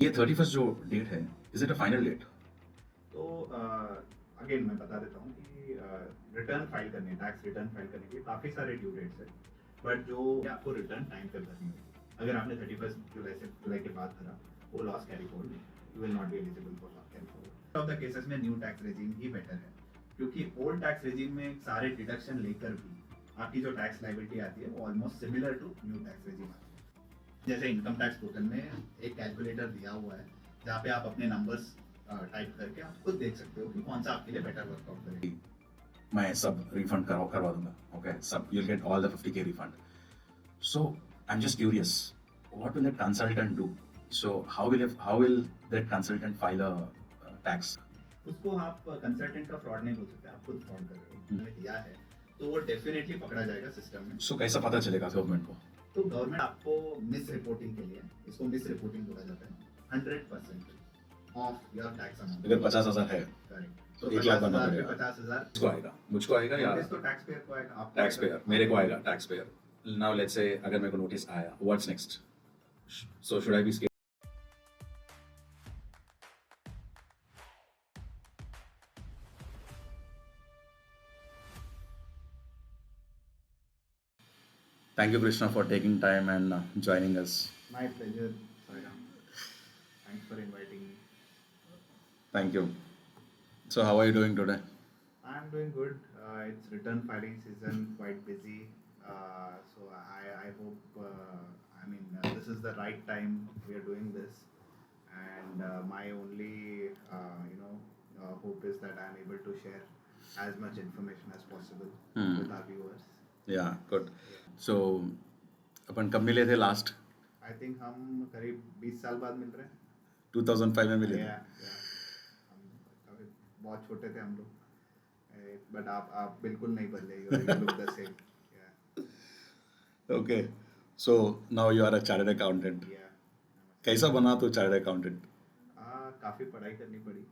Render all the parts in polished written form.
ये 31st जो date है, is it a final date? तो अगेन मैं बता देता हूँ कि रिटर्न फाइल करने टैक्स रिटर्न फाइल करने के लिए काफ़ी सारे ड्यू डेट्स है, बट जो आपको रिटर्न टाइम पे भरनी होगी। अगर आपने 31 जुलाई के बाद भरा, वो लॉस कैरी फॉरवर्ड नहीं, you will not be eligible for loss carry forward. Of the cases में न्यू टैक्स रेजिम ही बेटर है, क्योंकि ओल्ड टैक्स रेजिम में सारे डिडक्शन लेकर भी आपकी जो टैक्स लाइबिलिटी आती है वो almost similar to new tax regime आती है। जैसे इनकम टैक्स पोर्टल में एक कैलकुलेटर दिया हुआ है, जहाँ पे आप अपने नंबर्स टाइप करके आप खुद देख सकते हो कि कौन सा आपके लिए बेटर वर्कआउट करेगा। मैं सब रिफंड करवा दूंगा, ओके? सब you will get all the 50K refund. So I'm just curious, what will that consultant do? So how will that consultant file a tax? उसको आप कंसल्टेंट का फ्रॉड नहीं बोल सकते, आप खुद फ्रॉड कर रहे हो। हमें दिया है तो वो डेफिनेटली पकड़ा जाएगा सिस्टम में। So कैसा पता चलेगा गवर्नमेंट को? तो गवर्नमेंट आपको मिस रिपोर्टिंग के लिए, इसको मिस रिपोर्टिंग बोला जाता है, 100% ऑफ योर टैक्स अमाउंट। अगर 50,000 है करेक्ट, तो तो 1 लाख बनना 50,000 पड़ेगा। 50,000 मुझको आएगा, मुझको आएगा या नोटिस तो टैक्स पेयर को आएगा, आपको टैक्स पेयर? आएगा। मेरे को आएगा tax payer. Now let's say अगर मेरे को नोटिस आया, what's next? So should I be scared? Thank you, Krishna, for taking time and joining us. My pleasure, Sairam. Thanks for inviting me. Thank you. So how are you doing today? I'm doing good. It's return filing season, quite busy. So I hope, this is the right time we are doing this. And my only, hope is that I'm able to share as much information as possible with our viewers. Yeah, good. So अपन कब मिले थे last? I think हम करीब 20 साल बाद मिल रहे हैं। 2005 में मिले थे. हम बहुत छोटे थे हम लोग, बट आप बिल्कुल नहीं बदले, you look the same. Okay, so now you are a chartered accountant. Yeah. कैसा बना तू चार्टर्ड अकाउंटेंट? काफ़ी पढ़ाई करनी पड़ी,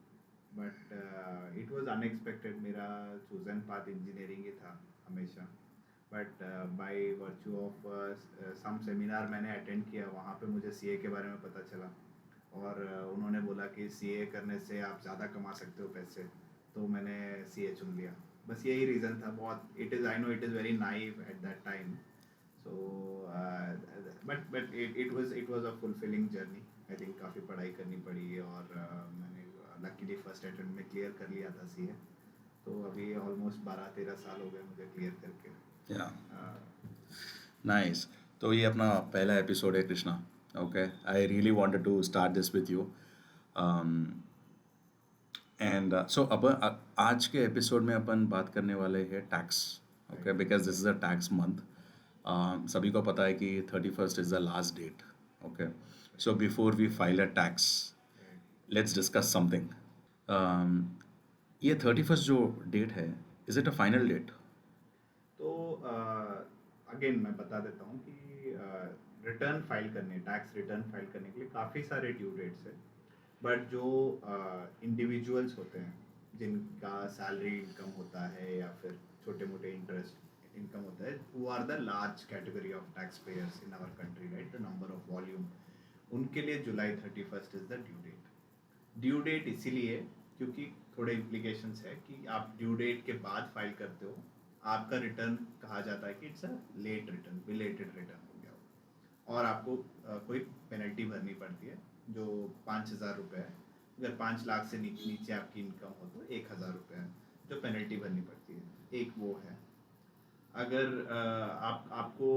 बट इट वाज अनएक्सपेक्टेड। मेरा चूजन पाथ इंजीनियरिंग ही था हमेशा, but by virtue of some seminar मैंने अटेंड किया, वहाँ पे मुझे सीए के बारे में पता चला, और उन्होंने बोला कि सीए करने से आप ज़्यादा कमा सकते हो पैसे, तो मैंने सीए चुन लिया। बस यही रीज़न था। बहुत I know it is very naive at that time, so but it was a fulfilling journey. I think काफ़ी पढ़ाई करनी पड़ी, और मैंने लकीली फर्स्ट अटेम्प्ट में क्लियर कर लिया था सीए, तो अभी ऑलमोस्ट 12-13 साल हो गए मुझे क्लियर करके। या नाइस. तो ये अपना पहला एपिसोड है Krishna. Okay, I really wanted to start this with you. And so अपन आज के एपिसोड में अपन बात करने वाले हैं tax. Okay, because this is a tax month. सभी को पता है कि 31st is the last date. Okay, so before we file a tax, let's discuss something. ये 31st जो डेट है, is it a final date? तो अगेन मैं बता देता हूँ कि रिटर्न फाइल करने टैक्स रिटर्न फाइल करने के लिए काफ़ी सारे ड्यू डेट्स है, बट जो इंडिविजुअल्स होते हैं जिनका सैलरी इनकम होता है या फिर छोटे मोटे इंटरेस्ट इनकम होता है, वो are the large category of tax payers in our country, right, the number of volume. उनके लिए July 31st is the due date. Due date इसीलिए क्योंकि थोड़े इम्प्लीकेशंस है कि आप ड्यू डेट के बाद फाइल करते हो, आपका रिटर्न कहा जाता है कि it's a late return, belated return हो गया हो, और आपको कोई पेनल्टी भरनी पड़ती है जो 5,000 रुपये है। अगर 5 लाख से नीचे आपकी इनकम हो तो 1,000 रुपये है जो पेनल्टी भरनी पड़ती है। एक वो है। अगर आपको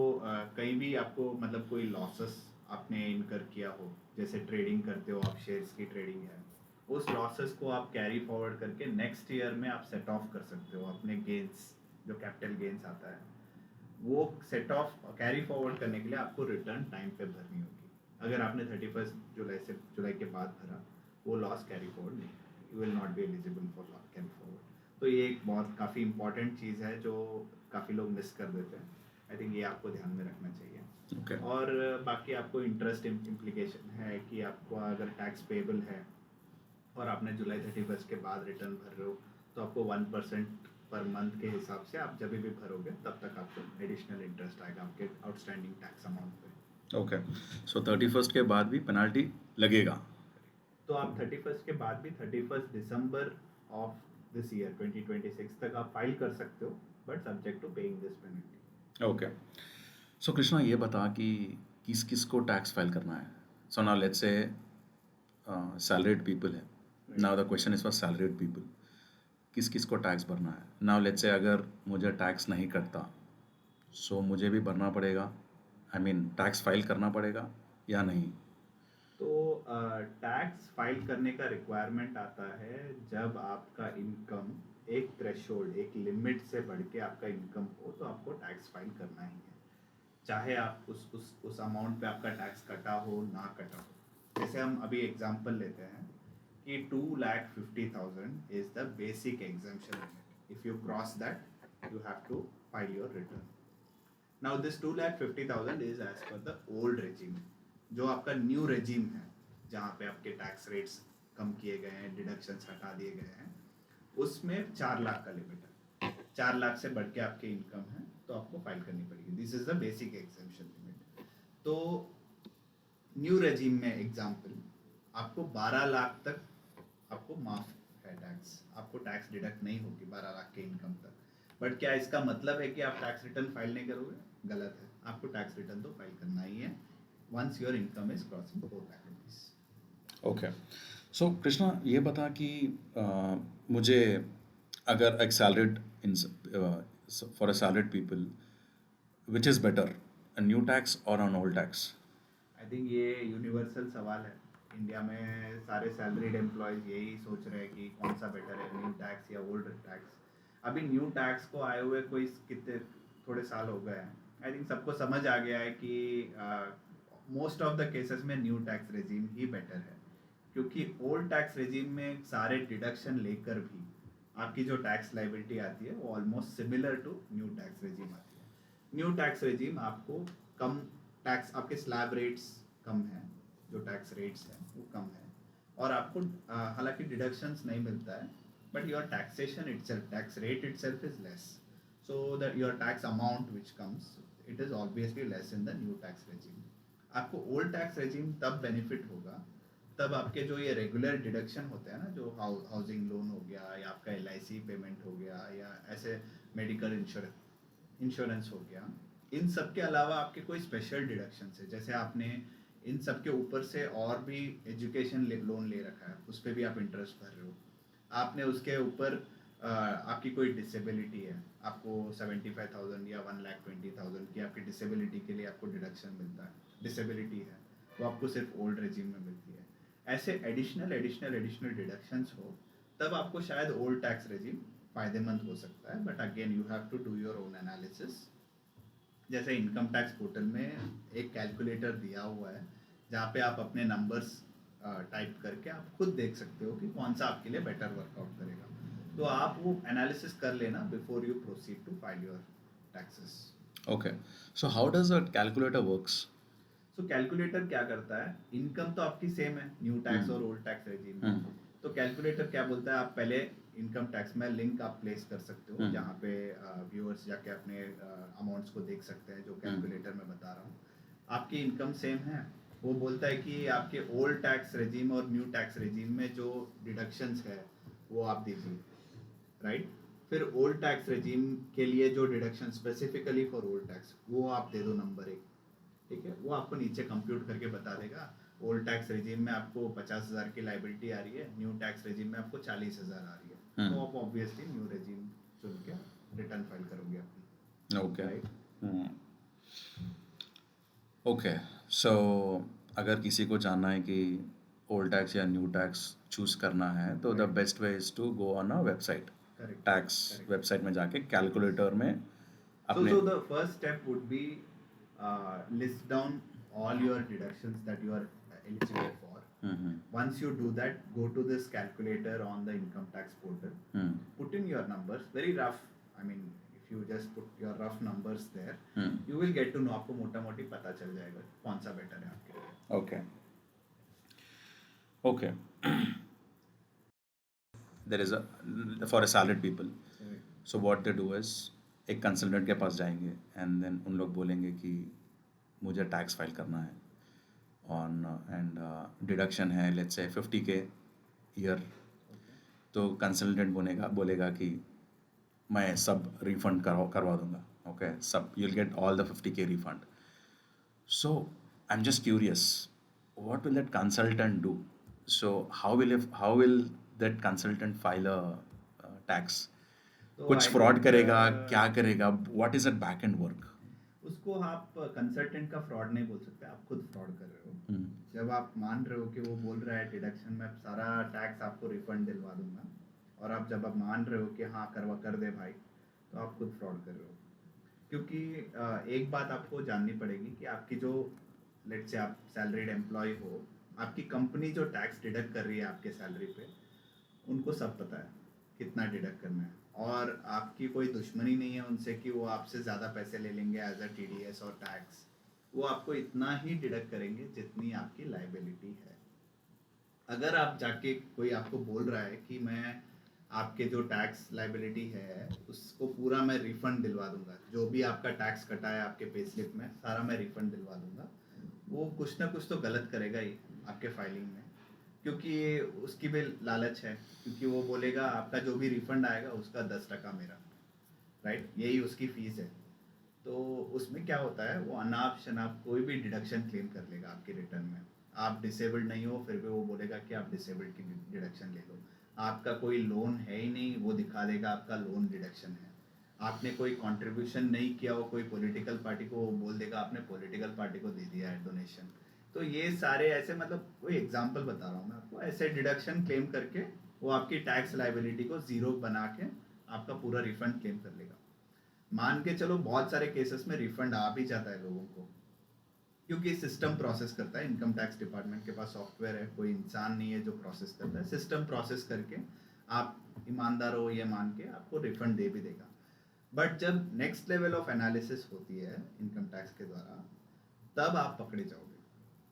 कहीं भी आपको मतलब कोई लॉसेस आपने इनकर किया हो, जैसे ट्रेडिंग करते हो आप, शेयर्स की ट्रेडिंग है, उस लॉसेस को आप कैरी फॉरवर्ड करके नेक्स्ट ईयर में आप सेट ऑफ कर सकते हो अपने गेन्स, जो कैपिटल गेन्स आता है वो सेट ऑफ कैरी फॉरवर्ड करने के लिए आपको रिटर्न टाइम पे भरनी होगी। अगर आपने 31 जुलाई के बाद भरा, वो लॉस कैरी फॉरवर्ड नहीं, you will not be eligible for loss carry forward. तो ये एक बहुत काफ़ी इंपॉर्टेंट चीज़ है जो काफ़ी लोग मिस कर देते हैं। आई थिंक ये आपको ध्यान में रखना चाहिए। Okay. और बाकी आपको इंटरेस्ट इम्प्लीकेशन है कि आपको अगर टैक्स पेबल है और आपने जुलाई 31 के बाद रिटर्न भर रहे हो, तो आपको 1% पर मंथ के हिसाब से आप जब भी भरोगे तब तक आपको एडिशनल इंटरेस्ट आएगा आपके आउटस्टैंडिंग टैक्स अमाउंट पे। ओके, सो 31st के बाद भी पेनाल्टी लगेगा? तो आप 31st के बाद भी 31st December of this year 2026 तक आप फाइल कर सकते हो, but subject to paying this penalty. Okay, so Krishna ये बता कि किस किस को टैक्स फाइल करना है. So now let's say salaried people है. Now the question is for salaried people. किस किस को टैक्स भरना है. नाउ लेट्स से अगर मुझे टैक्स नहीं कटता, सो मुझे भी भरना पड़ेगा, आई मीन टैक्स फाइल करना पड़ेगा या नहीं. तो टैक्स फाइल करने का रिक्वायरमेंट आता है जब आपका इनकम एक थ्रेशोल्ड, एक लिमिट से बढ़ के आपका इनकम हो, तो आपको टैक्स फाइल करना ही है, चाहे आप उस अमाउंट पे आपका टैक्स कटा हो ना कटा हो. जैसे हम अभी एग्जांपल लेते हैं कि 2,50,000 is the basic exemption limit. If you cross that you have to file your return. Now this 2,50,000 is as per the old regime. जो आपका न्यू रेजिम है, जहाँ पे आपके टैक्स रेट्स कम किए गए हैं, डिडक्शंस हटा दिए गए हैं, उसमें 4 लाख का लिमिट है. 4 लाख से बढ़ के आपके इनकम है तो आपको फाइल करनी पड़ेगी. This is the basic exemption limit. तो न्यू रेजिम में एग्जाम्पल, आपको 12 लाख तक आपको माफ है टैक्स, आपको टैक्स डिडक्ट नहीं होगी 12 लाख के इनकम तक. बट क्या इसका मतलब है कि आप टैक्स रिटर्न फाइल नहीं करोगे? गलत है, आपको टैक्स रिटर्न तो फाइल करना ही है once your income is crossing 4 lakh rupees. Okay, so Krishna ये बता कि मुझे अगर एक salaried for a salaried people, which is better, a new tax और अन ओल्ड टैक्स? आई थिंक ये यूनिवर्सल सवाल है. इंडिया में सारे सैलरीड एम्प्लॉयज़ यही सोच रहे हैं कि कौन सा बेटर है, न्यू टैक्स या ओल्ड टैक्स. अभी न्यू टैक्स को आए हुए कोई कितने थोड़े साल हो गए हैं. आई थिंक सबको समझ आ गया है कि मोस्ट ऑफ द केसेस में न्यू टैक्स रेजिम ही बेटर है, क्योंकि ओल्ड टैक्स रेजिम में सारे डिडक्शन लेकर भी आपकी जो टैक्स लाइबिलिटी आती है वो almost similar to new tax regime आती है. न्यू टैक्स रेजिम आपको कम टैक्स, आपके स्लैब रेट्स कम हैं, जो टैक्स रेट्स हैं वो कम है, और आपको हालांकि डिडक्शंस नहीं मिलता है, but your taxation itself, tax rate itself is less, so that your tax amount which comes it is obviously less in the new tax regime. आपको ओल्ड टैक्स रेजिम तब बेनिफिट होगा तब आपके जो ये रेगुलर डिडक्शन होते हैं ना, जो हाउसिंग लोन हो गया या आपका LIC पेमेंट हो गया या ऐसे मेडिकल इंश्योरेंस हो गया, इन सब के अलावा आपके कोई स्पेशल डिडक्शन है, जैसे आपने इन सब के ऊपर से और भी एजुकेशन लोन ले रखा है, उस पर भी आप इंटरेस्ट भर रहे हो, आपने उसके ऊपर आपकी कोई डिसेबिलिटी है, आपको 75,000 या 1,20,000 की आपकी डिसेबिलिटी के लिए आपको डिडक्शन मिलता है, डिसेबिलिटी है वो आपको सिर्फ ओल्ड रेजिम में मिलती है. ऐसे एडिशनल डिडक्शंस हो तब आपको शायद ओल्ड टैक्स रेजिम फ़ायदेमंद हो सकता है. But again you have to do your own analysis. जैसे इनकम टैक्स पोर्टल में एक कैलकुलेटर दिया हुआ है जहाँ पे आप अपने नंबर्स टाइप करके आप खुद देख सकते हो कि कौन सा आपके लिए बेटर वर्कआउट करेगा. तो आप वो एनालिसिस कर लेना before you proceed to file your taxes. Okay, so how does a calculator works? So calculator क्या करता है, इनकम तो आपकी सेम है न्यू टैक्स और ओल्ड टैक्स रेजिम में. तो कैलकुलेटर क्या बोलता है, आप पहले इनकम टैक्स में लिंक आप प्लेस कर सकते हो, जहाँ पे व्यूअर्स जाके अपने अमाउंट्स को देख सकते हैं जो कैलकुलेटर में बता रहा हूँ. आपकी इनकम सेम है, वो बोलता है कि आपके ओल्ड टैक्स रेजिम और न्यू टैक्स रेजिम में जो डिडक्शंस है वो आप दीजिए, राइट. फिर ओल्ड टैक्स रेजिम के लिए जो deduction specifically for old tax वो आप दे दो नंबर 1, ठीक है. वो आपको नीचे कंप्यूट करके बता देगा ओल्ड टैक्स रेजिम में आपको 50,000 की लाइबिलिटी आ रही है, न्यू टैक्स रेजिम में आपको 40,000 आ रही है. तो आप ऑब्वियसली न्यू रेजिम चुन के रिटर्न फाइल करोगे अपनी. Okay, right. ओके, सो अगर किसी को जानना है कि ओल्ड टैक्स या न्यू टैक्स चूज करना है तो the best way is to go on a website, tax website में जाके कैलकुलेटर में अपने. So the first step would be list down all your deductions that you are eligible for. Once you do that, go to this calculator on the income tax portal. Put in your numbers, very rough. I mean, if you just put your rough numbers there, you will get to know. आपको मोटा मोटी पता चल जाएगा कौन सा better है आपके लिए. Okay. Okay. There is a for a salaried people. So what they do is एक कंसल्टेंट के पास जाएंगे एंड देन उन लोग बोलेंगे कि मुझे टैक्स फाइल करना है, ऑन एंड डिडक्शन है लेट्स से 50K ईयर, तो कंसल्टेंट बोलेगा कि मैं सब रिफंड करवा दूंगा, ओके, सब you'll get all the 50K refund. So I'm just curious, what will that consultant do? So how will that consultant file a tax? तो कुछ आई फ्रॉड थिंक करेगा, क्या करेगा, what is that back and work? उसको आप consultant का fraud नहीं बोल सकते, आप खुद फ्रॉड कर रहे हो। जब आप मान रहे हो कि वो बोल रहा है डिडक्शन में सारा टैक्स आपको रिफंड दिलवा दूंगा, और आप जब आप मान रहे हो कि हाँ करवा कर दे भाई, तो आप खुद फ्रॉड कर रहे हो। क्योंकि एक बात आपको जाननी पड़ेगी कि आपकी जो, लेट्स से आप सैलरीड एम्प्लॉय हो, आपकी कंपनी जो टैक्स डिडक्ट कर रही है आपके सैलरी पे, उनको सब पता है कितना डिडक्ट करना है, और आपकी कोई दुश्मनी नहीं है उनसे कि वो आपसे ज़्यादा पैसे ले लेंगे एज अ TDS और टैक्स। वो आपको इतना ही डिडक्ट करेंगे जितनी आपकी लाइबिलिटी है। अगर आप जाके कोई आपको बोल रहा है कि मैं आपके जो टैक्स लाइबिलिटी है उसको पूरा मैं रिफंड दिलवा दूंगा, जो भी आपका टैक्स कटा है आपके पे स्लिप में सारा मैं रिफंड दिलवा दूंगा, वो कुछ ना कुछ तो गलत करेगा ही आपके फाइलिंग में, क्योंकि उसकी भी लालच है, क्योंकि वो बोलेगा आपका जो भी रिफंड आएगा उसका 10% मेरा, राइट, यही उसकी फीस है। तो उसमें क्या होता है, वो अनाप शनाप कोई भी डिडक्शन क्लेम कर लेगा आपके रिटर्न में। आप डिसेबल्ड नहीं हो फिर भी वो बोलेगा कि आप डिसेबल्ड की डिडक्शन ले लो। आपका कोई लोन है ही नहीं, वो दिखा देगा आपका लोन डिडक्शन है। आपने कोई कंट्रीब्यूशन नहीं किया हो कोई पॉलिटिकल पार्टी को, वो बोल देगा आपने पॉलिटिकल पार्टी को दे दिया है डोनेशन। तो ये सारे ऐसे, मतलब कोई एग्जांपल बता रहा हूँ मैं आपको, ऐसे डिडक्शन क्लेम करके वो आपकी टैक्स लाइबिलिटी को जीरो बना के आपका पूरा रिफंड क्लेम कर लेगा। मान के चलो बहुत सारे केसेस में रिफंड आ भी जाता है लोगों को, क्योंकि सिस्टम प्रोसेस करता है। इनकम टैक्स डिपार्टमेंट के पास सॉफ्टवेयर है, कोई इंसान नहीं है जो प्रोसेस करता है, सिस्टम प्रोसेस करके आप ईमानदार हो ये मान के आपको रिफंड दे भी देगा। बट जब नेक्स्ट लेवल ऑफ एनालिसिस होती है इनकम टैक्स के द्वारा, तब आप पकड़े जाओगे,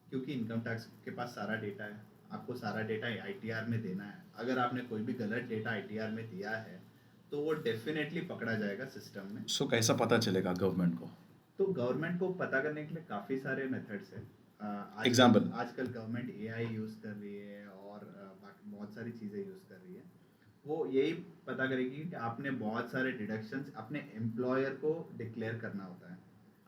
क्योंकि इनकम टैक्स के पास सारा डेटा है, आपको सारा डेटा ITR में देना है। अगर आपने कोई भी गलत डेटा ITR में दिया है तो वो डेफिनेटली पकड़ा जाएगा सिस्टम में। सो कैसा पता चलेगा गवर्नमेंट को? तो गवर्नमेंट को पता करने के लिए काफ़ी सारे मेथड्स हैं। एग्जाम्पल? आजकल गवर्नमेंट AI यूज़ कर रही है, और बाकी बहुत सारी चीज़ें यूज़ कर रही है। वो यही पता करेगी कि आपने बहुत सारे डिडक्शंस अपने एम्प्लॉयर को डिक्लेयर करना होता है।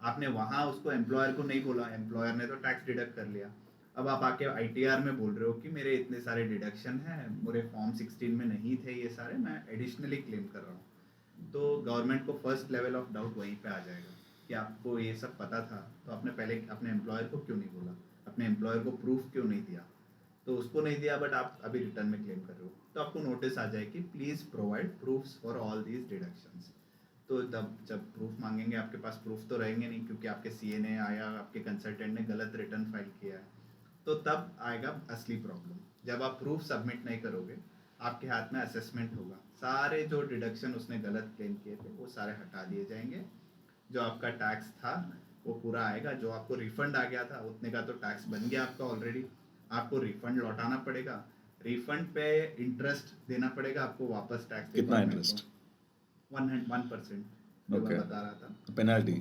आपने वहाँ उसको एम्प्लॉयर को नहीं बोला, एम्प्लॉयर ने तो टैक्स डिडक्ट कर लिया। अब आप आके ITR में बोल रहे हो कि मेरे इतने सारे डिडक्शन हैं, मेरे फॉर्म 16 में नहीं थे ये सारे, मैं एडिशनली क्लेम कर रहा हूँ। तो गवर्नमेंट को फर्स्ट लेवल ऑफ डाउट वहीं पे आ जाएगा कि आपको ये सब पता था, तो आपने पहले अपने एम्प्लॉयर को क्यों नहीं बोला, अपने एम्प्लॉयर को प्रूफ क्यों नहीं दिया। तो उसको नहीं दिया, बट आप अभी रिटर्न में क्लेम कर रहे हो, तो आपको नोटिस आ जाए कि please provide proofs for all these deductions. तो जब प्रूफ मांगेंगे, आपके पास प्रूफ तो रहेंगे नहीं, क्योंकि आपके CA ने आया, आपके कंसल्टेंट ने गलत रिटर्न फाइल किया है, तो तब आएगा असली प्रॉब्लम। जब आप प्रूफ सबमिट नहीं करोगे, आपके हाथ में असेसमेंट होगा, सारे जो डिडक्शन उसने गलत क्लेम किए थे वो सारे हटा दिए जाएंगे, जो आपका टैक्स था वो पूरा आएगा, जो आपको रिफंड आ गया था उतने का तो टैक्स बन गया आपका ऑलरेडी, आपको रिफंड लौटाना पड़ेगा, रिफंड पे इंटरेस्ट देना पड़ेगा आपको वापस टैक्स कितना डिपार्टमेंट इंटरेस्ट? को। 1% जो ओके, मैं बता रहा था। पेनल्टी?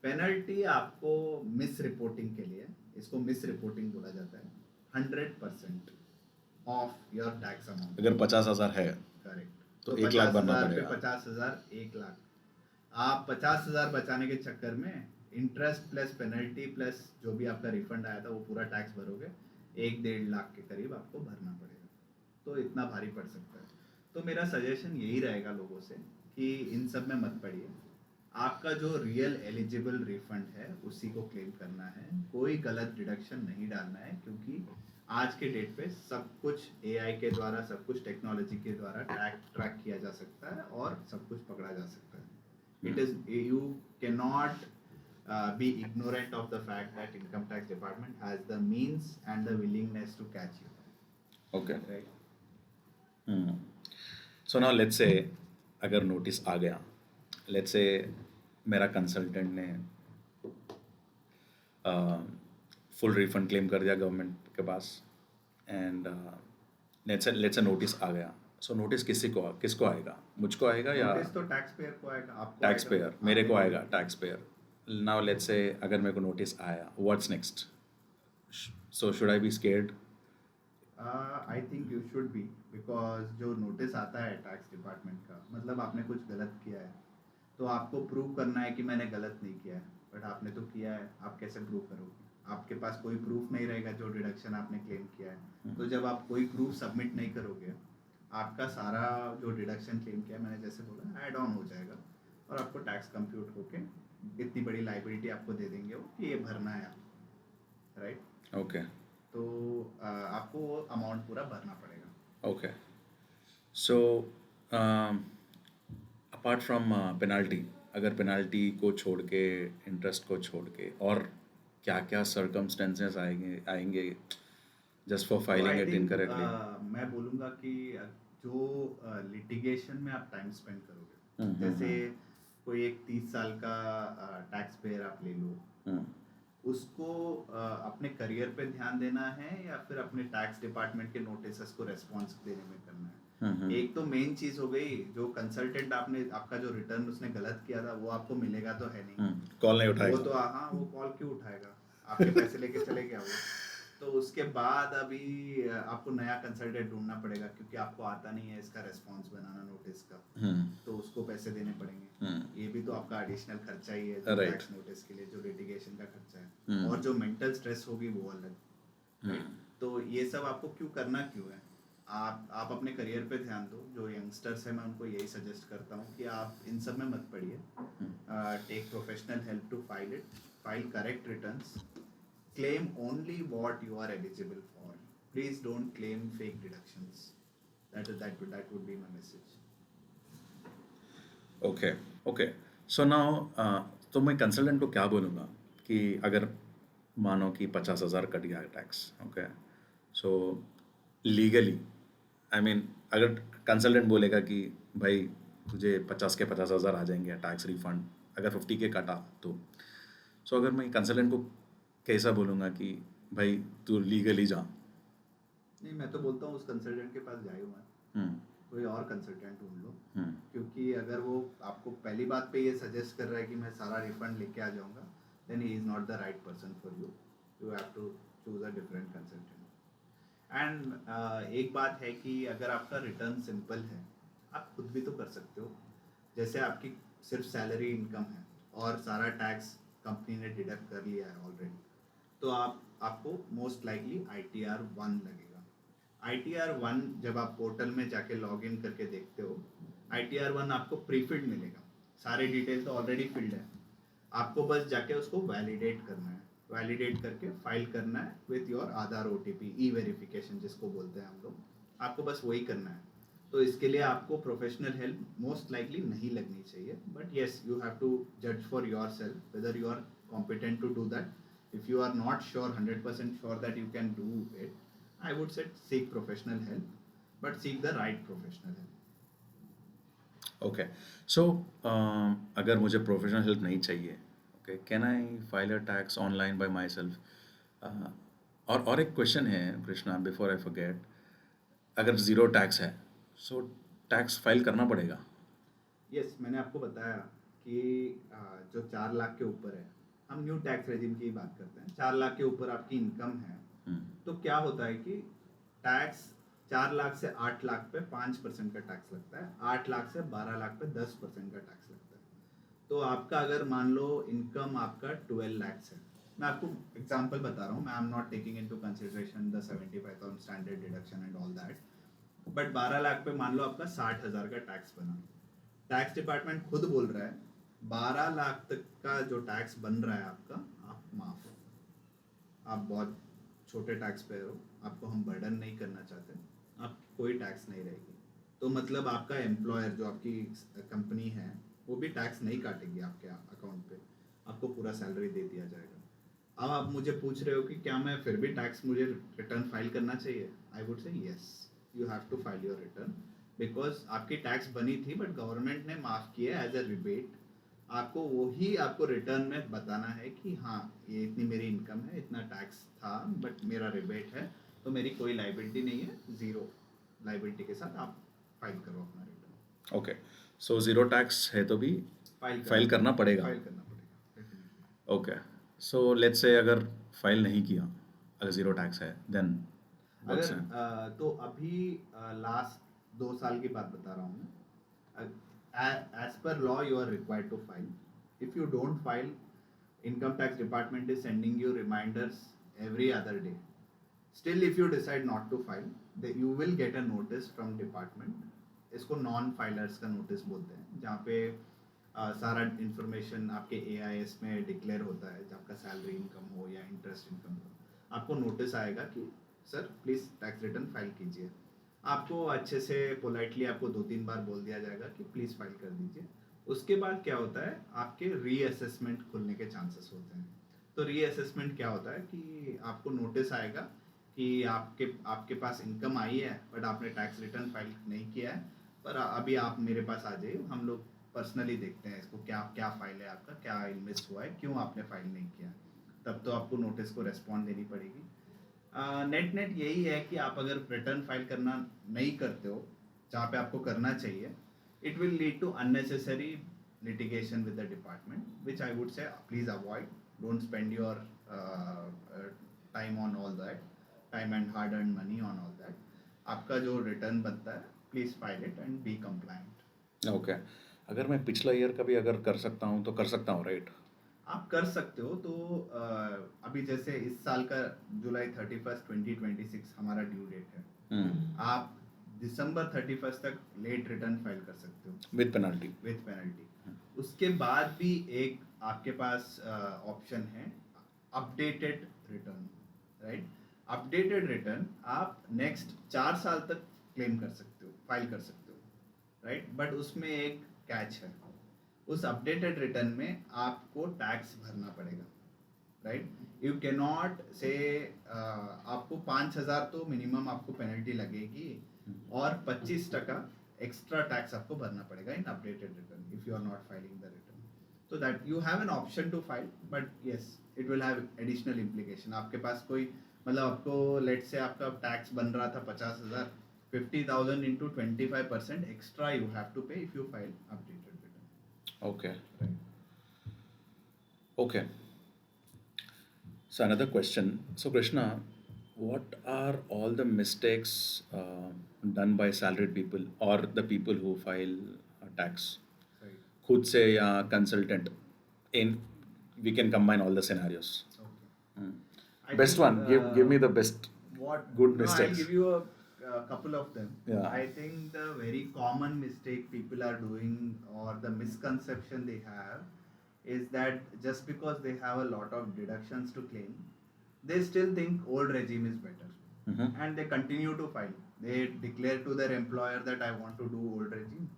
पेनल्टी आपको मिस रिपोर्टिंग के लिए, इसको मिस रिपोर्टिंग बोला जाता है, 100% ऑफ योर टैक्स अमाउंट। अगर 50,000 है करेक्ट, तो 1 लाख भरना 50,000 पे पड़ेगा। 50,000 1 लाख। आप 50,000 बचाने के चक्कर में इंटरेस्ट प्लस पेनल्टी प्लस जो भी आपका रिफंड आया था वो पूरा टैक्स भरोगे, 1-1.5 लाख के करीब आपको भरना पड़ेगा। तो इतना भारी पड़ सकता है। तो मेरा सजेशन यही रहेगा लोगों से कि इन सब में मत पड़िए, आपका जो रियल एलिजिबल रिफंड है उसी को क्लेम करना है, कोई गलत डिडक्शन नहीं डालना है, क्योंकि आज के डेट पे सब कुछ AI के द्वारा, सब कुछ टेक्नोलॉजी के द्वारा ट्रैक किया जा सकता है और सब कुछ पकड़ा जा सकता है। It is, you can not be ignorant of the fact that income tax department has the means and the willingness to catch you, okay. right? So now let's say अगर नोटिस आ गया, लेट्स से मेरा consultant ने full refund claim कर दिया government के पास, and let's say notice आ गया। सो notice किसको आएगा? मुझको आएगा या नोटिस तो टैक्स पेयर को आएगा, आपको टैक्स आएगा, पेयर? मेरे को आपने आएगा tax payer. Now let's say अगर मेरे को नोटिस आया, what's next? So should I be scared? I think you should be, because जो नोटिस आता है टैक्स डिपार्टमेंट का, मतलब आपने कुछ गलत किया है तो आपको प्रूव करना है कि मैंने गलत नहीं किया है, बट आपने तो किया है, आप कैसे प्रूव करोगे? आपके पास कोई प्रूफ नहीं रहेगा जो डिडक्शन आपने क्लेम किया है। तो जब आप कोई प्रूफ सबमिट नहीं करोगे, आपका सारा जो डिडक्शन क्लेम किया है, मैंने जैसे बोला, ऐड ऑन हो जाएगा और आपको टैक्स कंप्यूट होके इतनी बड़ी लाइबिलिटी आपको दे देंगे वो कि ये भरना है आप, राइट? Okay. तो आपको वो अमाउंट पूरा भरना पड़ेगा। Okay. So um, apart from penalty, अगर पेनाल्टी को छोड़ के, इंटरेस्ट को छोड़ के, और क्या क्या सर्कमस्टेंसेस आएंगे जस्ट फॉर तो filing I it think incorrectly? मैं बोलूँगा कि जो लिटिगेशन में आप टाइम स्पेंड करोगे, हम्म, जैसे कोई एक 30 साल का टैक्स पेयर आप ले लो, हम्म, उसको अपने करियर पे ध्यान देना है या फिर अपने टैक्स डिपार्टमेंट के नोटिस को रेस्पॉन्स देने में करना है? एक तो मेन चीज हो गई, जो कंसल्टेंट आपका जो रिटर्न उसने गलत किया था वो आपको मिलेगा तो है नहीं। कॉल नहीं वो उठाएगा। तो हाँ, वो कॉल क्यों उठाएगा? आपके पैसे लेके चले गया वो। तो उसके बाद अभी आपको नया कंसल्टेंट ढूंढना पड़ेगा, क्योंकि आपको आता नहीं है इसका रेस्पॉन्स बनाना नोटिस का, तो उसको पैसे देने पड़ेंगे। ये भी तो आपका एडिशनल खर्चा ही है, जो Right. टैक्स नोटिस के लिए जो लिटिगेशन का खर्चा है, हम्म। और जो मेंटल स्ट्रेस होगी वो अलग। तो ये सब आपको करना क्यों है? आप अपने करियर पे ध्यान दो। जो यंगस्टर्स हैं, मैं उनको यही सजेस्ट करता हूँ कि आप इन सब में मत पड़िए। Take professional help to file correct returns, claim only what you are eligible for. Please don't claim fake deductions. That would be my message. Okay okay. So now तो मैं कंसल्टेंट को क्या बोलूँगा कि अगर मानो कि 50,000 कट गया tax, okay, so legally, I mean, अगर कंसल्टेंट बोलेगा कि भाई तुझे 50 के 50,000 आ जाएंगे टैक्स रिफंड, अगर 50 के कटा तो, सो अगर मैं कंसल्टेंट को कैसा बोलूँगा कि भाई तू लीगली जा? नहीं, मैं तो बोलता हूँ उस कंसल्टेंट के पास जाइए मत, कोई और कंसल्टेंट ढूंढ लो। क्योंकि अगर वो आपको पहली बात पे ये सजेस्ट कर रहा है कि मैं सारा रिफंड लेके आ जाऊंगा, then he is not the right person for you. You have to choose a different consultant. And एक बात है कि अगर आपका रिटर्न सिंपल है, आप खुद भी तो कर सकते हो। जैसे आपकी सिर्फ सैलरी इनकम है और सारा टैक्स कंपनी ने डिडक्ट कर लिया है ऑलरेडी, तो आपको मोस्ट लाइकली ITR 1 लगेगा। ITR 1 जब आप पोर्टल में जाके लॉग इन करके देखते हो, ITR 1 आपको प्रीफिल्ड मिलेगा। सारे डिटेल तो ऑलरेडी फिल्ड है, आपको बस जाके उसको वैलिडेट करना है। वैलिडेट करके फाइल करना है with your Aadhaar OTP, E verification जिसको बोलते हैं हम लोग। आपको बस वही करना है। तो इसके लिए आपको प्रोफेशनल हेल्प मोस्ट लाइकली नहीं लगनी चाहिए, but yes, you have to जज for yourself whether you are competent to do that. If you are not sure, 100% sure that you can do it, I would say seek professional help, but seek the right professional help. ओके, सो अगर मुझे professional help नहीं चाहिए, okay, can I file a tax online by myself? और एक question है Krishna, before I forget, अगर ज़ीरो टैक्स है, सो टैक्स फाइल करना पड़ेगा? Yes, मैंने आपको बताया कि जो 4 लाख के ऊपर है, हम न्यू टैक्स रेजिम की बात करते हैं, 4 लाख के ऊपर आपकी इनकम है, तो क्या होता है कि टैक्स 4 लाख से 8 लाख पे 5% का टैक्स लगता है, 8 लाख से 12 लाख पे 10% का टैक्स लगता है। तो आपका अगर मान लो इनकम आपका 12 लाख है, मैं आपको एग्जांपल बता रहा हूँ, मैं I am not taking into consideration the 75,000 standard deduction and all that, but 12 lakh पे मान लो आपका 60,000 का टैक्स बना। टैक्स डिपार्टमेंट खुद बोल रहा है 12 लाख तक का जो टैक्स बन रहा है आपका, आप माफ, आप बहुत छोटे टैक्स पेयर हो, आपको हम बर्डन नहीं करना चाहते, आप कोई टैक्स नहीं रहेगी। तो मतलब आपका एम्प्लॉयर जो आपकी कंपनी है वो भी टैक्स नहीं काटेगी आपके अकाउंट पे, आपको पूरा सैलरी दे दिया जाएगा। अब आप मुझे पूछ रहे हो कि क्या मैं फिर भी टैक्स, मुझे रिटर्न फाइल करना चाहिए? I would say yes, you have to file your return, because आपकी टैक्स बनी थी बट गवर्नमेंट ने माफ़ किया एज अ रिबेट। आपको वही आपको रिटर्न में बताना है कि हाँ, ये इतनी मेरी इनकम है, इतना टैक्स था, बट मेरा रिबेट है, तो मेरी कोई लाइबिलिटी नहीं है, ज़ीरो लाइबिलिटी के साथ आप फाइल करो अपना return. Okay, so zero tax है तो भी फाइल करना पड़ेगा? फाइल करना पड़ेगा, definitely. Okay, so let's say अगर फाइल नहीं किया, अगर ज़ीरो टैक्स है देन व्हाट्स अगर तो अभी लास्ट 2 साल की बात बता रहा हूँ मैं. As per law you are required to file. If you don't file, income tax department is sending you reminders every other day. Still if you decide not to file, you will get a notice from department. इसको non filers का notice बोलते हैं, जहाँ पे सारा information आपके AIS में declare होता है. जब आपका सैलरी इनकम हो या इंटरेस्ट इनकम हो, आपको नोटिस आएगा कि sir please tax return file कीजिए. आपको अच्छे से पोलाइटली आपको 2-3 बार बोल दिया जाएगा कि प्लीज़ फाइल कर दीजिए. उसके बाद क्या होता है, आपके रीअसेसमेंट खुलने के चांसेस होते हैं. तो रीअसेसमेंट क्या होता है कि आपको नोटिस आएगा कि आपके पास इनकम आई है बट आपने टैक्स रिटर्न फाइल नहीं किया है, पर अभी आप मेरे पास आ जाइए, हम लोग पर्सनली देखते हैं इसको क्या क्या फाइल है आपका, क्या इन्वेस्ट हुआ है, क्यों आपने फाइल नहीं किया. तब तो आपको नोटिस को रेस्पॉन्ड देनी पड़ेगी. नेट यही है कि आप अगर रिटर्न फाइल करना नहीं करते हो जहाँ पे आपको करना चाहिए, it will lead to unnecessary litigation with the department, which I would say please avoid. Don't spend your time on all that, time and hard earned money on all that. आपका जो रिटर्न बनता है please file it and be compliant. Okay. अगर मैं पिछला year का भी अगर कर सकता हूँ तो कर सकता हूँ, राइट? आप कर सकते हो. तो अभी जैसे इस साल का जुलाई 31st 2026 हमारा ड्यू डेट है. आप दिसंबर 31st तक लेट रिटर्न फाइल कर सकते हो विद पेनल्टी. उसके बाद भी एक आपके पास ऑप्शन है updated return, right? Updated return आप नेक्स्ट 4 साल तक क्लेम कर सकते हो, फाइल कर सकते हो, राइट? बट उसमें एक कैच है. उस अपडेटेड रिटर्न में आपको टैक्स भरना पड़ेगा, राइट? यू कैन नॉट से आपको 5,000 तो मिनिमम आपको पेनल्टी लगेगी और 25% एक्स्ट्रा टैक्स आपको भरना पड़ेगा in updated return if you are not filing the return. So that you have an option to file, but yes it will have additional implication. आपके पास कोई मतलब आपको लेट से आपका टैक्स बन रहा था 50,000, 50,000 into 25% extra you have to pay if you file updated return. Okay. Okay. So another question. So Krishna, what are all the mistakes done by salaried people or the people who file tax? Right. खुद से या consultant? We can combine all the scenarios. Okay. I Best think, one. Give me the best. What Good no, mistakes. I'll give you a couple of them. Yeah. I think the very common mistake people are doing or the misconception they have is that just because they have a lot of deductions to claim, they still think old regime is better. And they continue to file. They declare to their employer that I want to do old regime.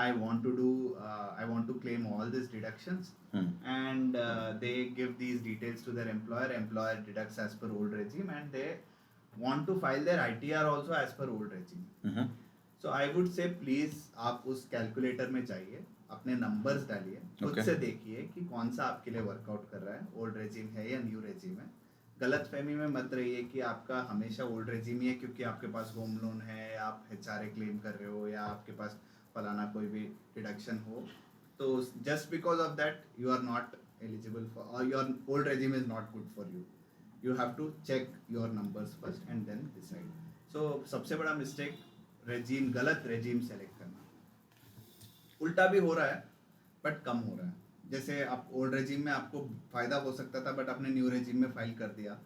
I want to claim all these deductions. And they give these details to their employer. Employer deducts as per old regime, and they want to file their ITR also as per old regime. So I would say please आप उस calculator में जाइए, अपने numbers डालिए, खुद से देखिए कि कौन सा आपके लिए वर्कआउट कर रहा है, ओल्ड रेजिम है या न्यू रेजिम है. गलत फहमी में मत रहिए कि आपका हमेशा ओल्ड रेजिम ही है क्योंकि आपके पास होम लोन है, आप HRA क्लेम कर रहे हो या आपके पास फलाना कोई भी डिडक्शन हो, तो just because of that you are not eligible for और your old regime is not good for you. You have to check your numbers first and then decide. So सबसे बड़ा मिस्टेक गलत रेजिम सेलेक्ट करना. उल्टा भी हो रहा है बट कम हो रहा है. जैसे आप ओल्ड रेजिम में आपको फायदा हो सकता था बट आपने न्यू रेजिम में फाइल कर दिया,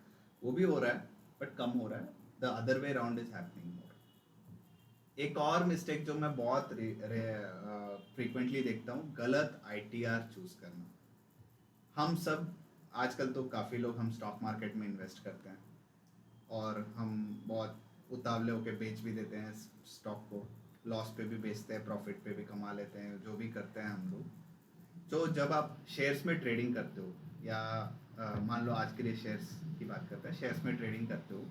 वो भी हो रहा है बट कम हो रहा है. The other way round is happening more. एक और मिस्टेक जो मैं बहुत फ्रीक्वेंटली देखता हूँ, गलत ITR चूज करना. हम सब आजकल तो काफ़ी लोग हम स्टॉक मार्केट में इन्वेस्ट करते हैं और हम बहुत उतावले होकर बेच भी देते हैं स्टॉक को, लॉस पे भी बेचते हैं, प्रॉफिट पे भी कमा लेते हैं, जो भी करते हैं हम लोग. तो जब आप शेयर्स में ट्रेडिंग करते हो या मान लो आज के लिए शेयर्स की बात करते हैं, शेयर्स में ट्रेडिंग करते हो,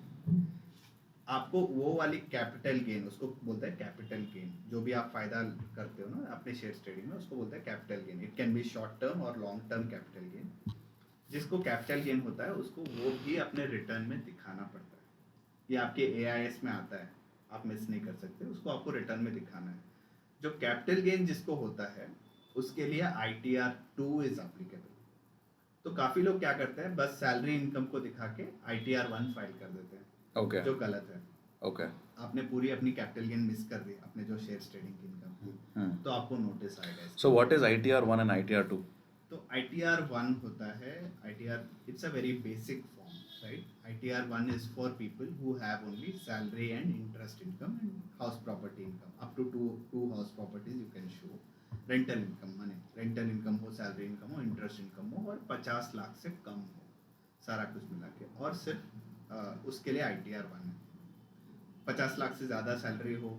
आपको वो वाली कैपिटल गेन, उसको बोलते हैं कैपिटल गेन, जो भी आप फायदा करते हो ना अपने शेयर्स ट्रेडिंग में, उसको बोलते हैं capital gain. It can be short term और लॉन्ग टर्म कैपिटल गेन. जिसको कैपिटल गेन होता है उसको वो भी अपने रिटर्न में दिखाना पड़ता है. ये आपके AIS में आता है, आप मिस नहीं कर सकते, उसको आपको रिटर्न में दिखाना है. जो कैपिटल गेन जिसको होता है उसके लिए ITR 2 इज एप्लीकेबल. तो काफी लोग क्या करते हैं, बस सैलरी इनकम को दिखा के ITR-1 फाइल कर देते हैं, ओके जो गलत है। ओके आपने पूरी अपनी कैपिटल गेन मिस कर दी, अपने जो शेयर ट्रेडिंग की इनकम थी, तो आपको नोटिस आएगा इसका। So what is ITR-1 and ITR-2? तो ITR-1 होता है, ITR it's a very basic form, right? ITR-1 is for people who have only salary and interest income and house property income. Up to two house properties you can show. Rental income माने rental income हो, salary income हो, interest income हो, और 50 लाख से कम हो, सारा कुछ मिला के, और सिर्फ उसके लिए ITR-1 है। 50 लाख से ज़्यादा सैलरी हो,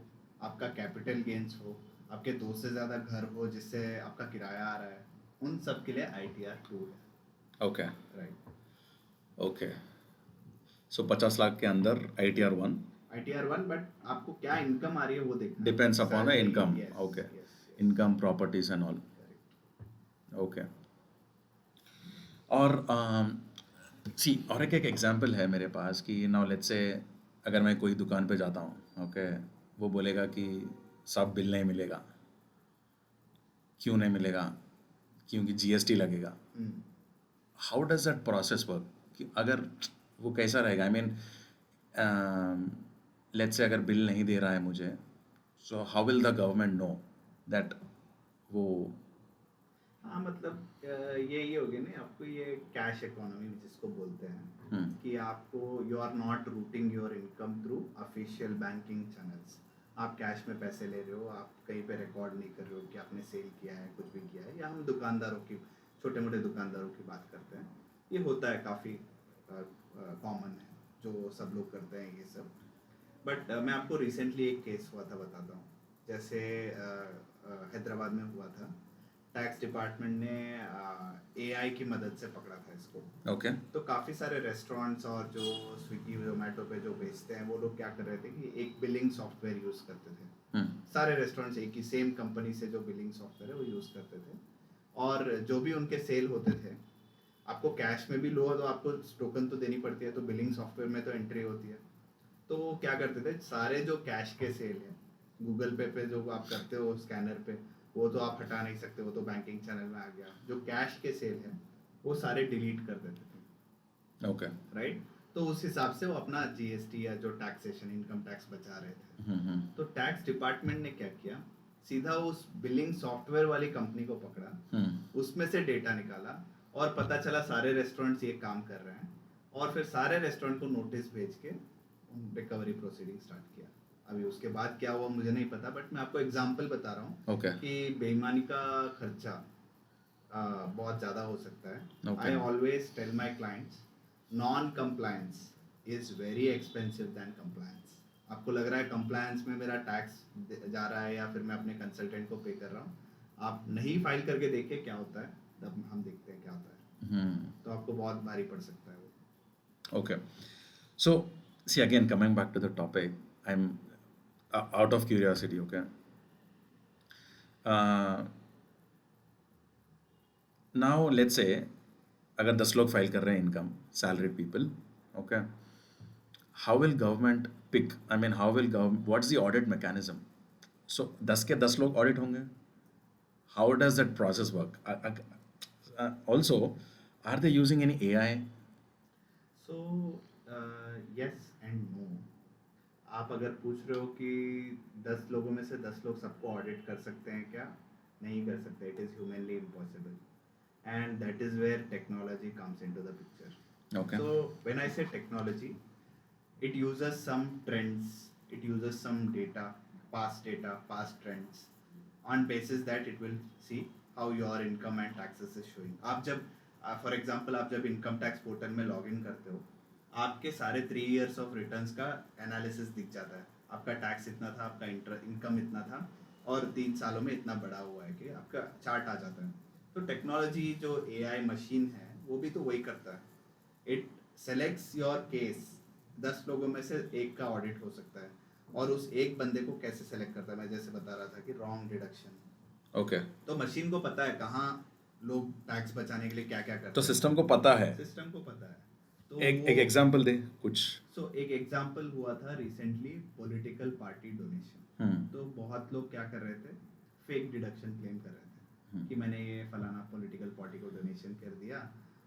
आपका कैपिटल गेन्स हो, आपके 2 से ज़्यादा घर हो जिससे आपका किराया आ रहा है, उन सब के लिए ITR-2 है, okay right? Okay so 50 lakh के अंदर ITR-1 ITR-1, बट आपको क्या इनकम आ रही है वो देखना है। Depends upon the Salary, income. yes, okay yes, yes, income, properties and all. correct. Okay और सी और एक एग्जांपल है मेरे पास कि नाउ लेट्स से अगर मैं कोई दुकान पे जाता हूँ, ओके, वो बोलेगा कि सब बिल नहीं मिलेगा. क्यों नहीं मिलेगा? क्योंकि GST लगेगा. Hmm, how does that process work? कि अगर वो कैसा रहेगा? आई मीन लेट्स से अगर बिल नहीं दे रहा है मुझे, so how will the government know that वो हाँ मतलब ये हो गया ना, आपको ये कैश इकोनॉमी जिसको बोलते हैं, कि आपको you are not routing your income through official banking channels. आप कैश में पैसे ले रहे हो, आप कहीं पे रिकॉर्ड नहीं कर रहे हो कि आपने सेल किया है, कुछ भी किया है. या हम दुकानदारों की, छोटे मोटे दुकानदारों की बात करते हैं, ये होता है, काफ़ी कॉमन है, जो सब लोग करते हैं ये सब. बट मैं आपको रिसेंटली एक केस हुआ था बताता हूँ. जैसे हैदराबाद में हुआ था, टैक्स डिपार्टमेंट ने AI की मदद से पकड़ा था इसको. ओके तो काफ़ी सारे रेस्टोरेंट्स और जो स्विगी जोमेटो पे जो बेचते हैं, वो लोग क्या कर रहे थे कि एक बिलिंग सॉफ्टवेयर यूज़ करते थे. सारे रेस्टोरेंट्स एक ही सेम कंपनी से जो बिलिंग सॉफ्टवेयर है वो यूज़ करते थे, और जो भी उनके सेल होते थे, आपको कैश में भी लो तो आपको टोकन तो देनी पड़ती है, तो बिलिंग सॉफ्टवेयर में तो एंट्री होती है. तो वो क्या करते थे, सारे जो कैश के सेल है गूगल पे जो आप करते हो स्कैनर पे, वो तो आप हटा नहीं सकते, वो तो बैंकिंग चैनल में आ गया. जो कैश के सेल है वो सारे डिलीट कर देते थे, ओके राइट? तो उस हिसाब से वो अपना GST या जो टैक्सेशन, इनकम टैक्स बचा रहे थे. तो टैक्स डिपार्टमेंट ने क्या किया, सीधा उस बिलिंग सॉफ्टवेयर वाली कंपनी को पकड़ा, उसमें से डेटा निकाला, और पता चला सारे रेस्टोरेंट्स ये काम कर रहे हैं, और फिर सारे रेस्टोरेंट को नोटिस भेज के रिकवरी प्रोसीडिंग स्टार्ट किया. अभी उसके बाद क्या हुआ मुझे नहीं पता, बट मैं आपको एग्जांपल बता रहा हूँ ओके कि बेईमानी का खर्चा बहुत ज़्यादा हो सकता है. Okay. I always tell my clients, non compliance is very expensive than compliance. आपको लग रहा है कंप्लायंस में मेरा टैक्स जा रहा है, या फिर मैं अपने कंसल्टेंट को पे कर रहा हूँ, आप नहीं फाइल करके देखिए क्या होता है, तब हम देखते हैं क्या होता है. तो आपको बहुत भारी पड़ सकता है वो. Okay. So, see again, coming back to the topic, I'm out of curiosity, okay? Uh, now, let's say, अगर 10 लोग फाइल कर रहे हैं income, salaried people, okay? How will government pick? I mean, how will government? What's the audit mechanism? So, 10 के 10 लोग audit होंगे. How does that process work? Also, are they using any AI? So yes and no. आप अगर पूछ रहे हो कि 10 लोगों में से 10 लोग सबको ऑडिट कर सकते हैं क्या, नहीं कर सकते. It is humanly impossible, and that is where technology comes into the picture. Okay. So when I say technology, it uses some trends, it uses some data, past trends. On basis that it will see how your income and taxes is showing. आप जब for example आप जब income tax portal में log in करते हो, आपके सारे 3 years of returns का एनालिसिस दिख जाता है. आपका टैक्स इतना था, आपका इनकम इतना था, और 3 सालों में इतना बड़ा हुआ है, कि आपका चार्ट आ जाता है. तो टेक्नोलॉजी जो AI मशीन है वो भी तो वही करता है. It selects your case. 10 लोगों में से एक का ऑडिट हो सकता है, और उस एक बंदे को कैसे सेलेक्ट करता है, मैं जैसे बता रहा था कि रॉन्ग डिडक्शन. Okay. तो मशीन को पता है कहाँ लोग टैक्स बचाने के लिए क्या क्या करते तो हैं. सिस्टम को पता है. सिस्टम को पता है. तो एक एग्जांपल दे कुछ. सो एक एग्जांपल हुआ था रिसेंटली, पॉलिटिकल पार्टी डोनेशन. तो बहुत लोग क्या कर रहे थे, फेक डिडक्शन क्लेम कर रहे थे कि मैंने ये फलाना पॉलिटिकल पार्टी को डोनेशन कर दिया,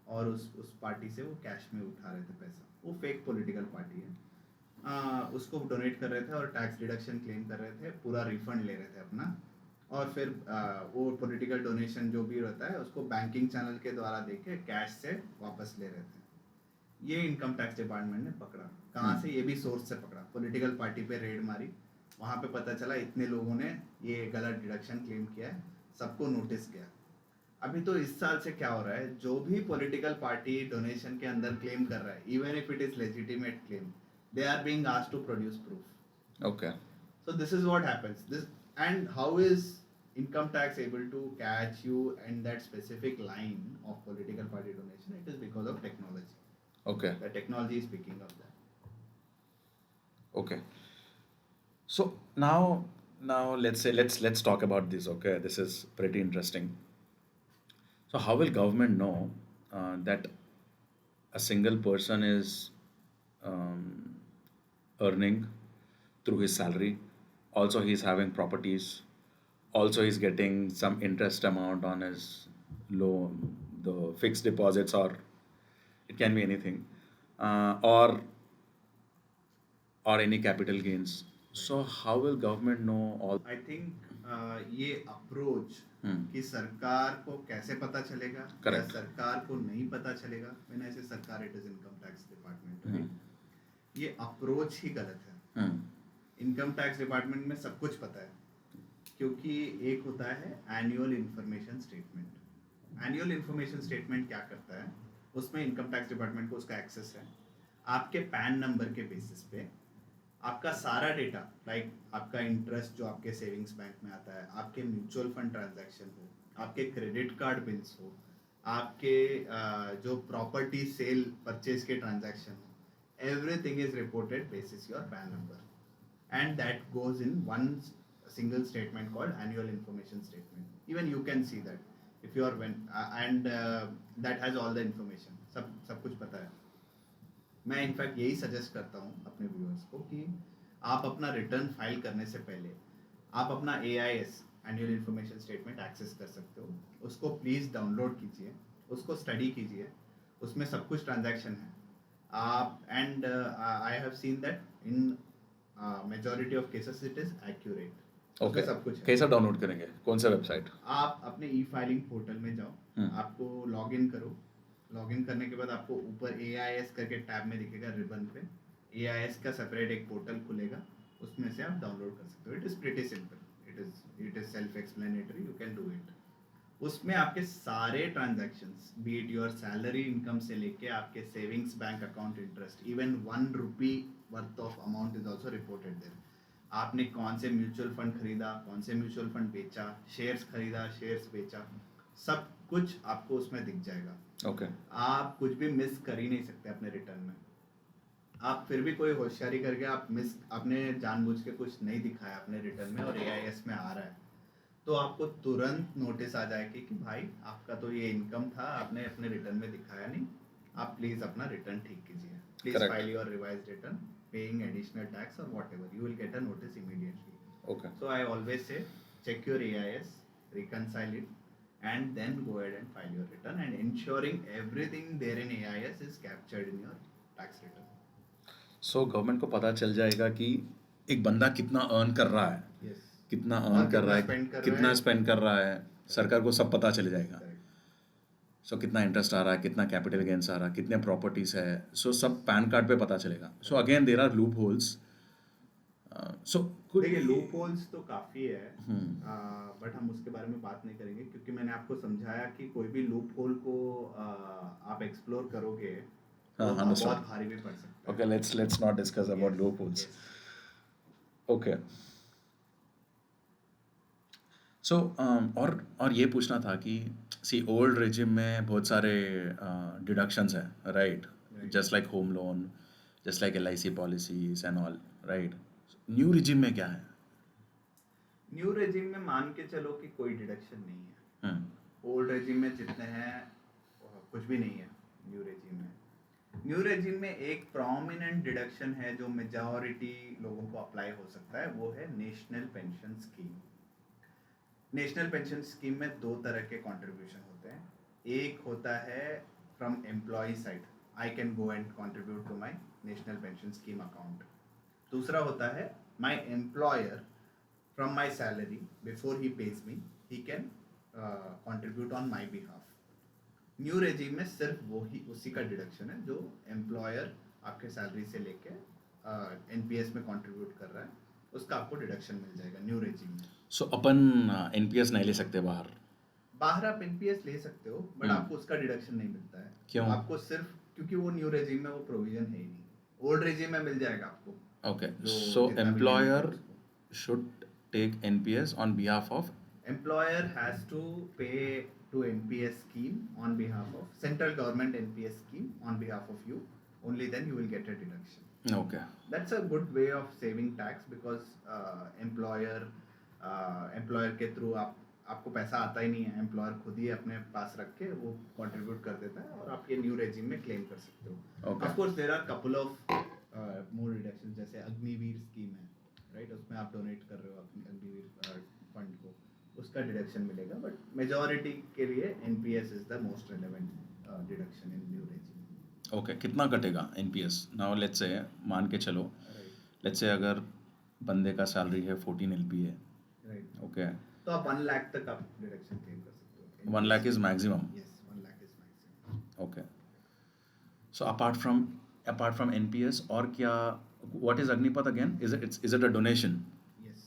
और उस पार्टी से वो कैश में उठा रहे थे पैसा, वो फेक पॉलिटिकल पार्टी है। उसको डोनेट कर रहे थे और टैक्स डिडक्शन क्लेम कर रहे थे, पूरा रिफंड ले रहे थे अपना, और फिर वो पॉलिटिकल डोनेशन जो भी रहता है उसको बैंकिंग चैनल के द्वारा देके कैश से वापस ले रहे थे। ये इनकम टैक्स डिपार्टमेंट ने पकड़ा। कहाँ से? ये भी सोर्स से पकड़ा, पॉलिटिकल पार्टी पे रेड मारी, वहाँ पे पता चला इतने लोगों ने ये गलत डिडक्शन क्लेम किया है, सबको नोटिस किया। अभी तो इस साल से क्या हो रहा है, जो भी पॉलिटिकल पार्टी डोनेशन के अंदर क्लेम कर रहा है, even if it is legitimate claim, they are being asked to produce proof. Okay. So this is what happens. This, and how is income tax able to catch you in that specific line of political party donation? It is because of technology. Okay. The technology is picking up that. Okay. So now let's talk about this. Okay, this is pretty interesting. So how will government know that a single person is um, earning through his salary? Also, he's having properties. Also, he's getting some interest amount on his loan, the fixed deposits, or it can be anything, or any capital gains. So how will government know all? I think ये approach Hmm. कि सरकार को कैसे पता चलेगा या Correct. सरकार को नहीं पता चलेगा, मैंने ऐसे सरकार it is income tax department में, ये अप्रोच ही गलत है। Hmm. इनकम टैक्स डिपार्टमेंट में सब कुछ पता है, क्योंकि एक होता है annual information statement. Annual information statement क्या करता है, उसमें इनकम टैक्स डिपार्टमेंट को उसका एक्सेस है। आपके पैन नंबर के बेसिस पे आपका सारा डेटा, लाइक आपका इंटरेस्ट जो आपके सेविंग्स बैंक में आता है, आपके म्यूचुअल फंड ट्रांजैक्शन हो, आपके क्रेडिट कार्ड बिल्स हो, आपके जो प्रॉपर्टी सेल परचेज के ट्रांजैक्शन हो, everything is reported basis your PAN number, and that goes in one single statement called annual information statement. Even you can see that if you are that has all the information, सब कुछ पता है। मैं in fact यही suggest करता हूँ अपने viewers को कि आप अपना रिटर्न फाइल करने से पहले आप अपना AIS annual information statement access कर सकते हो, उसको प्लीज़ डाउनलोड कीजिए, उसको स्टडी कीजिए, उसमें सब कुछ ट्रांजैक्शन है आप, and I have seen that in majority of cases it is accurate. Okay. सब कुछ है। कैसा डाउनलोड करेंगे? कौन सा वेबसाइट? आप अपने ई-फाइलिंग पोर्टल में जाओ, आपको लॉगिन करो, लॉगिन करने के बाद आपको ऊपर AIS करके टैब में दिखेगा रिबन पे, AIS का सेपरेट एक पोर्टल खुलेगा, उसमें से आप डाउनलोड कर सकते हो। It is pretty simple, it is self explanatory, you can do it. उसमें आपके सारे transactions, be it your salary income से लेके आपके savings bank account interest, even 1 rupee worth of amount is also reported there. आपने कौन से mutual fund खरीदा, कौन से म्यूचुअल फंड बेचा, शेयर्स खरीदा, शेयर्स बेचा, सब कुछ आपको उसमें दिख जाएगा। Okay. आप कुछ भी मिस कर ही नहीं सकते अपने रिटर्न में। आप फिर भी कोई होशियारी करके आपने जानबूझ के कुछ नहीं दिखाया अपने रिटर्न में और AIS में आ रहा है, तो आपको तुरंत नोटिस आ जाएगी कि भाई आपका तो ये इनकम था, आपने अपने रिटर्न में दिखाया नहीं, आप प्लीज़ अपना रिटर्न ठीक कीजिए, please Correct. File your revised return, paying additional tax और whatever, you will get a notice immediately. Okay. So I always say check your AIS, reconcile it, and then go ahead and file your return, and ensuring everything there in AIS is captured in your tax return. So government को पता चल जाएगा कि एक बंदा कितना earn कर रहा है, Yes. कितना और अर्न कर रहा कितना spend है, कर रहा कितना है। स्पेंड कर रहा है, सरकार को सब पता चल जाएगा। Correct. सो कितना इंटरेस्ट आ रहा है, कितना कैपिटल गेन्स आ रहा है, कितने प्रॉपर्टीज है, सो सब पैन कार्ड पे पता चलेगा। So again there are loopholes. So देखिए लूप होल्स तो काफ़ी है, बट हम उसके बारे में बात नहीं करेंगे, क्योंकि मैंने आपको समझाया कि कोई भी लूप होल को आप एक्सप्लोर करोगे तो understood. बहुत भारी भी पड़ सकता है। Okay, let's not discuss about Yes, loopholes. yes. Okay. So और ये पूछना था कि सी ओल्ड रेजिम में बहुत सारे डिडक्शंस हैं, right? Just like home loan, just like LIC policies and all, right? New regime में क्या है? न्यू रेजिम में मान के चलो कि कोई डिडक्शन नहीं है। ओल्ड रेजिम में जितने हैं कुछ भी नहीं है। न्यू रेजिम में एक प्रोमिनेंट डिडक्शन है जो मेजॉरिटी लोगों को अप्लाई हो सकता है, वो है national pension scheme. National pension scheme में 2 तरह के कंट्रीब्यूशन होते हैं। एक होता है from employee side, I can go and contribute to my national pension scheme account. दूसरा होता है my employer from my salary before he pays me, he can contribute on my behalf. New regime में सिर्फ वो ही उसी का deduction है जो एम्प्लॉयर आपके सैलरी से लेके एनपीएस में कंट्रीब्यूट कर रहा है, उसका आपको डिडक्शन मिल जाएगा न्यू रेजिम में. सो अपन एनपीएस नहीं ले सकते बाहर. बाहर आप एनपीएस ले सकते हो बट हम्म. आपको उसका डिडक्शन नहीं मिलता है. क्यों? आपको सिर्फ क्योंकि वो न्यू रेजिम में वो प्रोविजन है ही नहीं. ओल्ड रेजिम में मिल जाएगा आपको. ओके, जो सो जितना भी एम्प्लॉयर benefits हो. should take NPS on behalf of. Employer has to pay to NPS scheme on behalf of central government NPS scheme on behalf of you. Only then you will get a deduction. Okay. That's a good way of saving tax because employer के through आपको पैसा आता ही नहीं है. Employer खुद ही अपने पास रख के वो कंट्रीब्यूट कर देता है और आप ये न्यू रेजिम में क्लेम कर सकते हो. Okay. Of course there are couple of more deduction, जैसे अग्निवीर स्कीम है, राइट? उसमें आप डोनेट कर रहे हो अपने अग्निवीर फंड को, उसका डिडक्शन मिलेगा. बट मेजॉरिटी के लिए NPS is the most relevant deduction in new regime. Okay, कितना कटेगा एनपीएस? नाउ लेट्स से मान के चलो, राइट लेट्स से अगर बंदे का सैलरी है 14 LP है. राइट. ओके, तो आप 1 लाख तक आप डिडक्शन क्लेम कर सकते हो. 1 lakh is maximum. Yes, 1 lakh is maximum. Okay, so apart from NPS और क्या, what is Agnipath again? Is it a donation? Yes.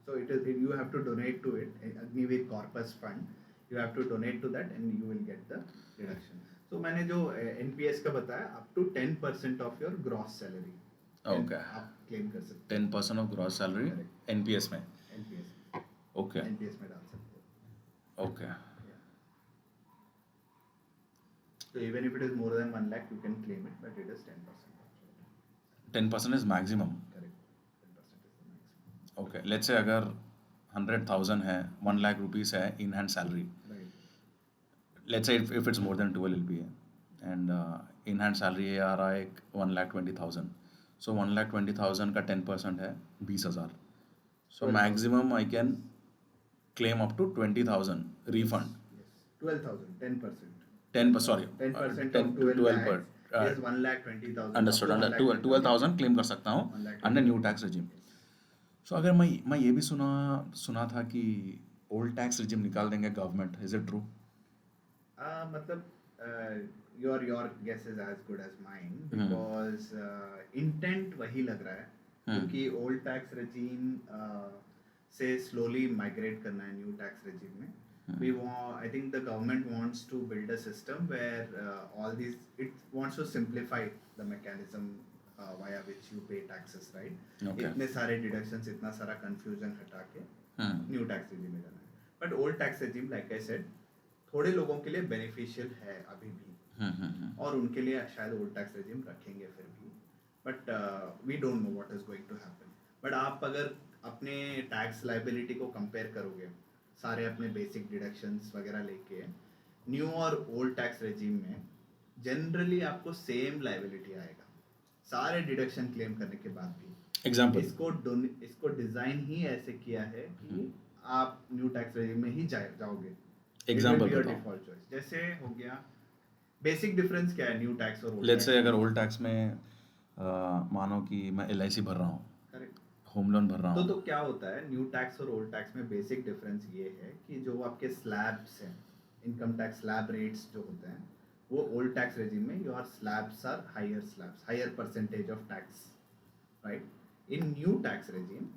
So it is, you have to donate to it. Agniveer Corpus Fund. You have to donate to that and you will get the deduction. So मैंने जो NPS का बताया, up to 10% of your gross salary. Okay. आप claim कर सकते 10% of gross salary Correct. NPS में. हो. NPS. Okay NPS में डाल सकते हो. Okay, Yeah. So even if it is more than 1 lakh, you can claim it, but it is 10%. 10% is maximum. Correct. 10% is the maximum. Okay, let's say अगर 100,000 है, 1 lakh rupees है in hand salary. Right. Let's say if it's more than 12 LP है and in hand salary आ रहा है 1,20,000. So 1,20,000 का 10% है 20,000. So 12,000. Maximum I can claim up to 20,000 refund. Yes. 12,000. 10%. 10 sorry 10% of 12 lakhs is 1,20,000. Understood. Up to 1,20,000. 12,000 claim कर सकता हूँ 1,20,000. Under new tax regime. So अगर मैं ये भी सुना था कि ओल्ड टैक्स रिजिम निकाल देंगे गवर्नमेंट, इज इट ट्रू? मतलब your guess is as good as mine because intent वही लग रहा है क्योंकि ओल्ड टैक्स रेजिम से स्लोली माइग्रेट करना है न्यू टैक्स रेजिम में. I think the government wants to build a system where it wants to simplify the mechanism via which you pay taxes, right? Okay. इतने सारे deductions, इतना सारा confusion हटा के न्यू टैक्स रेजिम में जाना है. But old tax regime like I said थोड़े लोगों के लिए बेनिफिशियल है अभी भी और उनके लिए शायद ओल्ड टैक्स रेजिम रखेंगे फिर भी. But we don't know what is going to happen. But आप अगर अपने टैक्स लाइबिलिटी को कंपेयर करोगे सारे अपने बेसिक डिडक्शंस वगैरह लेके न्यू और ओल्ड टैक्स रेजिम में जनरली आपको सेम लाइबिलिटी आएगा सारे डिडक्शन क्लेम करने के बाद भी. एग्जाम्पल, इसको डिजाइन ही ऐसे किया है कि आप न्यू टैक्स रेजिम में ही जाओगे. एग्जाम्पल डिफॉल्ट चॉइस जैसे हो गया. बेसिक डिफरेंस क्या है न्यू टैक्स और ओल्ड लेट्स से अगर ओल्ड टैक्स में मानो कि मैं LIC भर रहा हूँ, करेक्ट. होम लोन भर रहा हूँ. तो क्या होता है न्यू टैक्स और ओल्ड टैक्स में बेसिक डिफरेंस ये है कि जो आपके स्लैब्स हैं इनकम टैक्स स्लैब रेट्स जो होते हैं वो ओल्ड टैक्स रेजिम में your slabs are higher percentage of tax, right? In new tax regime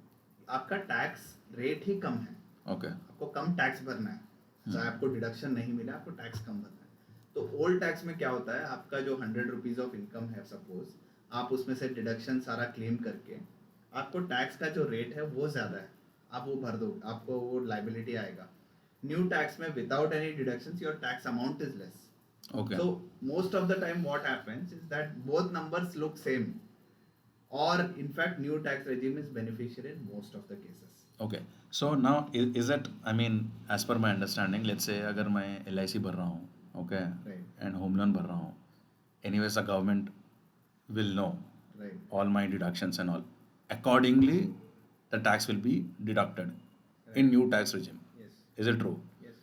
आपका टैक्स रेट ही कम है. ओके, आपको कम टैक्स भरना है, चाहे आपको डिडक्शन नहीं मिला आपको टैक्स कम भरना है. तो ओल्ड टैक्स में क्या होता है आपका जो 100 रुपीज ऑफ इनकम है सपोज, आप उसमें से डिडक्शन सारा क्लेम करके आपको टैक्स का जो रेट है वो ज़्यादा है, आप वो भर दो, आपको वो लाइबिलिटी आएगा. न्यू टैक्स में without any deductions your tax amount is less. Okay, So most of the time what happens is that both numbers look same or in fact new tax regime is beneficial in most of the cases. Okay. So now is it, I mean as per my understanding, let's say अगर मैं LIC भर रहा हूँ, okay, Right. And home loan भर रहा हूँ, anyways the government will know Right. all my deductions and all. Accordingly, the tax will be deducted in new tax regime. Yes. Is it true? Yes.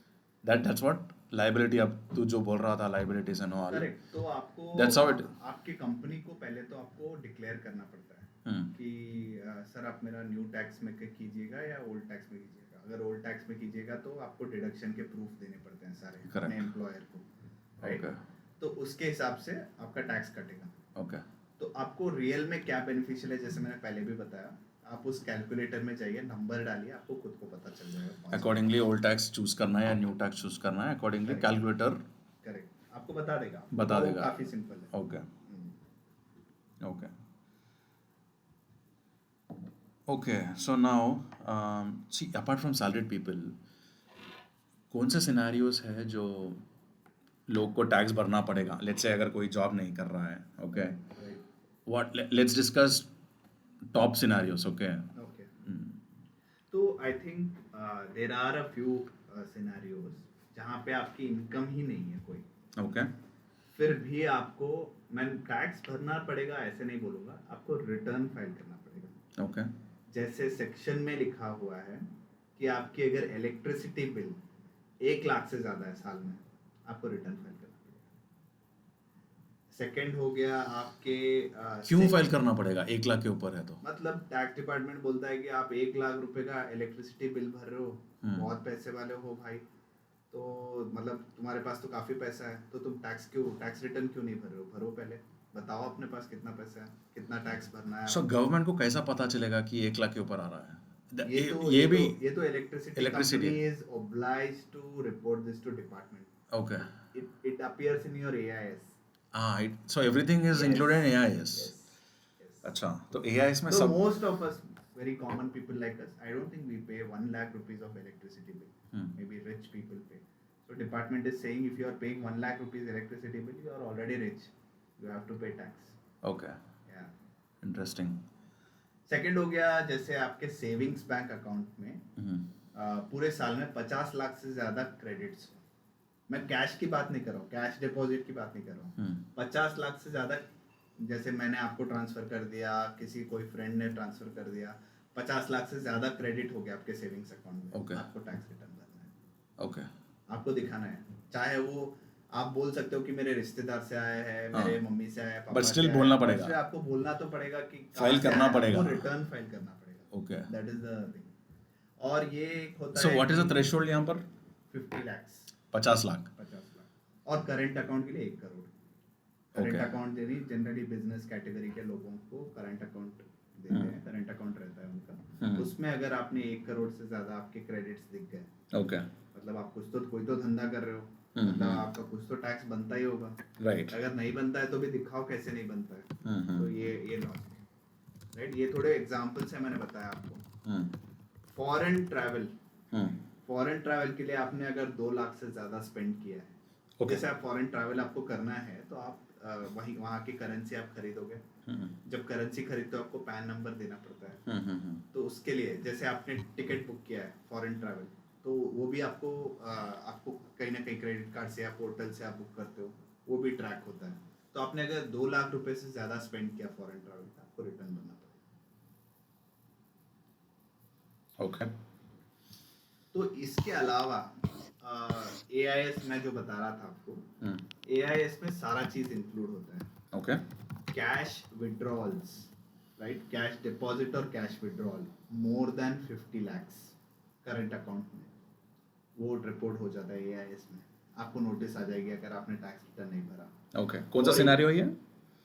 That's what liability, अब तू जो बोल रहा था liabilities and all, correct. तो आपको that's how it. आपकी company को पहले तो आपको डिक्लेयर करना पड़ता है कि सर आप मेरा न्यू टैक्स में कीजिएगा या ओल्ड टैक्स में कीजिएगा। अगर ओल्ड टैक्स में कीजिएगा तो आपको डिडक्शन के प्रूफ देने पड़ते हैं सारे अपने Correct. एम्प्लॉयर को, राइट। ओके तो उसके हिसाब से आपका टैक्स कटेगा। ओके तो आपको रियल में क्या बेनिफिशियल है, जैसे मैंने पहले भी बताया, आप उस कैलकुलेटर में जाइए, नंबर डालिए, आपको खुद को पता चल जाएगा कौन सा। अकॉर्डिंगली ओल्ड टैक्स चूज करना है या न्यू टैक्स चूज करना है, अकॉर्डिंगली Correct. कैलकुलेटर करेक्ट, आपको बता देगा। बता वो देगा। काफी सिंपल है। Okay hmm. Okay okay so now see apart from salaried people, कौन से सिनेरियोज है जो लोग को टैक्स भरना पड़ेगा? लेट्स से अगर कोई जॉब नहीं कर रहा है, okay, Right. What, let's discuss top scenarios, okay. Okay. तो I think there are a few scenarios जहाँ पे आपकी इनकम ही नहीं है कोई, ओके फिर भी आपको, मैं टैक्स भरना पड़ेगा ऐसे नहीं बोलूँगा, आपको रिटर्न फाइल करना पड़ेगा। ओके जैसे सेक्शन में लिखा हुआ है कि आपकी अगर इलेक्ट्रिसिटी बिल 1 लाख से ज़्यादा है साल में, आपको रिटर्न फाइल करना पड़ेगा। सेकंड हो गया आपके क्यों फाइल करना पड़ेगा? 1 लाख के ऊपर है तो? मतलब टैक्स डिपार्टमेंट बोलता है कि आप 1 लाख रुपए का इलेक्ट्रिसिटी बिल भर रहे हो, बहुत पैसे वाले हो भाई, तो मतलब तुम्हारे पास तो काफी पैसा है, तो तुम टैक्स रिटर्न क्यों नहीं भर रहे हो? भरो, पहले बताओ अपने पास कितना पैसा है, कितना टैक्स भरना है। सो गवर्नमेंट को कैसा पता चलेगा कि 1 लाख के ऊपर आ रहा है? ये भी तो electricity Electricity. Company is obliged to report this to department. Okay It appears in your AIS. So everything is Yes. Included in AIS। Yes. अच्छा, तो AIS में So सब most of us, very common people like us, I don't think we pay 1 lakh rupees of electricity bill. Maybe rich people pay. So department is saying if you are paying 1 lakh rupees electricity bill, you are already rich. You have to pay tax. Okay Yeah. Interesting. Second हो गया, जैसे आपके savings bank account में पूरे साल में 50 लाख से ज्यादा क्रेडिट्स हो। मैं कैश की बात नहीं कर रहा हूँ, कैश डिपॉजिट की बात नहीं कर रहा हूँ। 50 लाख से ज्यादा, जैसे मैंने आपको ट्रांसफर कर दिया, किसी कोई फ्रेंड ने ट्रांसफर कर दिया, 50 लाख से ज्यादा क्रेडिट हो गया आपके सेविंग्स अकाउंट में, Okay. आपको टैक्स रिटर्न भरना है। ओके आपको दिखाना है, चाहे वो आप बोल सकते हो कि मेरे रिश्तेदार से आया है, हाँ। मेरे मम्मी से आया है, पापा But still से आया बोलना है, पड़ेगा। but still आपको बोलना तो पड़ेगा कि File करना पड़ेगा। रिटर्न फाइल करना पड़ेगा। Okay that is the thing. और ये एक होता सो है व्हाट इज द कि थ्रेशोल्ड यहाँ पर? 50 lakhs, 50 लाख 50 लाख। और करंट अकाउंट के लिए 1 करोड़। Current Okay. अकाउंट यानी जनरली बिजनेस कैटेगरी के लोगों को करंट अकाउंट देते हैं, करंट अकाउंट रहता है उनका। उसमें अगर आपने 1 करोड़ से ज्यादा आपके क्रेडिट्स दिख गए, ओके मतलब आप कुछ तो कोई तो धंधा कर रहे हो, मतलब आपका कुछ तो टैक्स बनता ही होगा। राइट अगर नहीं बनता है तो भी दिखाओ कैसे नहीं बनता है। तो ये लॉजिक, राइट। ये थोड़े एग्जांपल्स है, मैंने बताया आपको। फॉरेन ट्रैवल के लिए आपने अगर 2 लाख से ज्यादा स्पेंड किया है, Okay. जैसे आप फॉरेन ट्रैवल आपको करना है तो आप वहाँ की करेंसी आप खरीदोगे। जब करेंसी खरीदते हो आपको पैन नंबर देना पड़ता है। तो उसके लिए जैसे आपने टिकट बुक किया है फॉरेन ट्रैवल, तो वो भी आपको कहीं ना कहीं क्रेडिट कार्ड से या पोर्टल से आप बुक करते हो, वो भी ट्रैक होता है। तो आपने अगर 2 लाख रुपए से ज्यादा स्पेंड किया फॉरेन ट्रैवल का, आपको रिटर्न भरना पड़ेगा। ओके तो इसके अलावा AIS मैं जो बता रहा था आपको, AIS में सारा चीज इंक्लूड होता है। Okay cash withdrawals, right, cash deposit और cash withdrawal more than 50 lakhs current account में, वो रिपोर्ट हो जाता है AIS में। आपको नोटिस आ जाएगी अगर आपने टैक्स रिटर्न नहीं भरा। ओके कौन सा सिनेरियो है ये?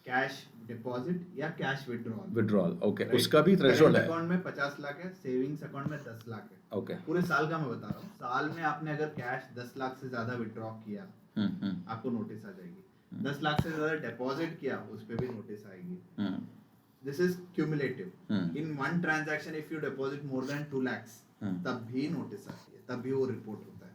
कैश डिपॉजिट या cash withdrawal. Withdrawal, okay, Right? उसका भी थ्रेशोल्ड है? अकाउंट में 50 लाख है, सेविंग्स अकाउंट में 10 लाख है। ओके पूरे साल का मैं बता रहा हूँ। साल में आपने अगर कैश 10 लाख से ज्यादा विड्रॉ किया, आपको नोटिस आ जाएगी। 10 लाख से ज्यादा डिपॉजिट किया, उस पे भी नोटिस आएगी। This is cumulative. In one transaction if you deposit more than 2 lakhs, तब भी नोटिस आती है, तब भी वो रिपोर्ट होता है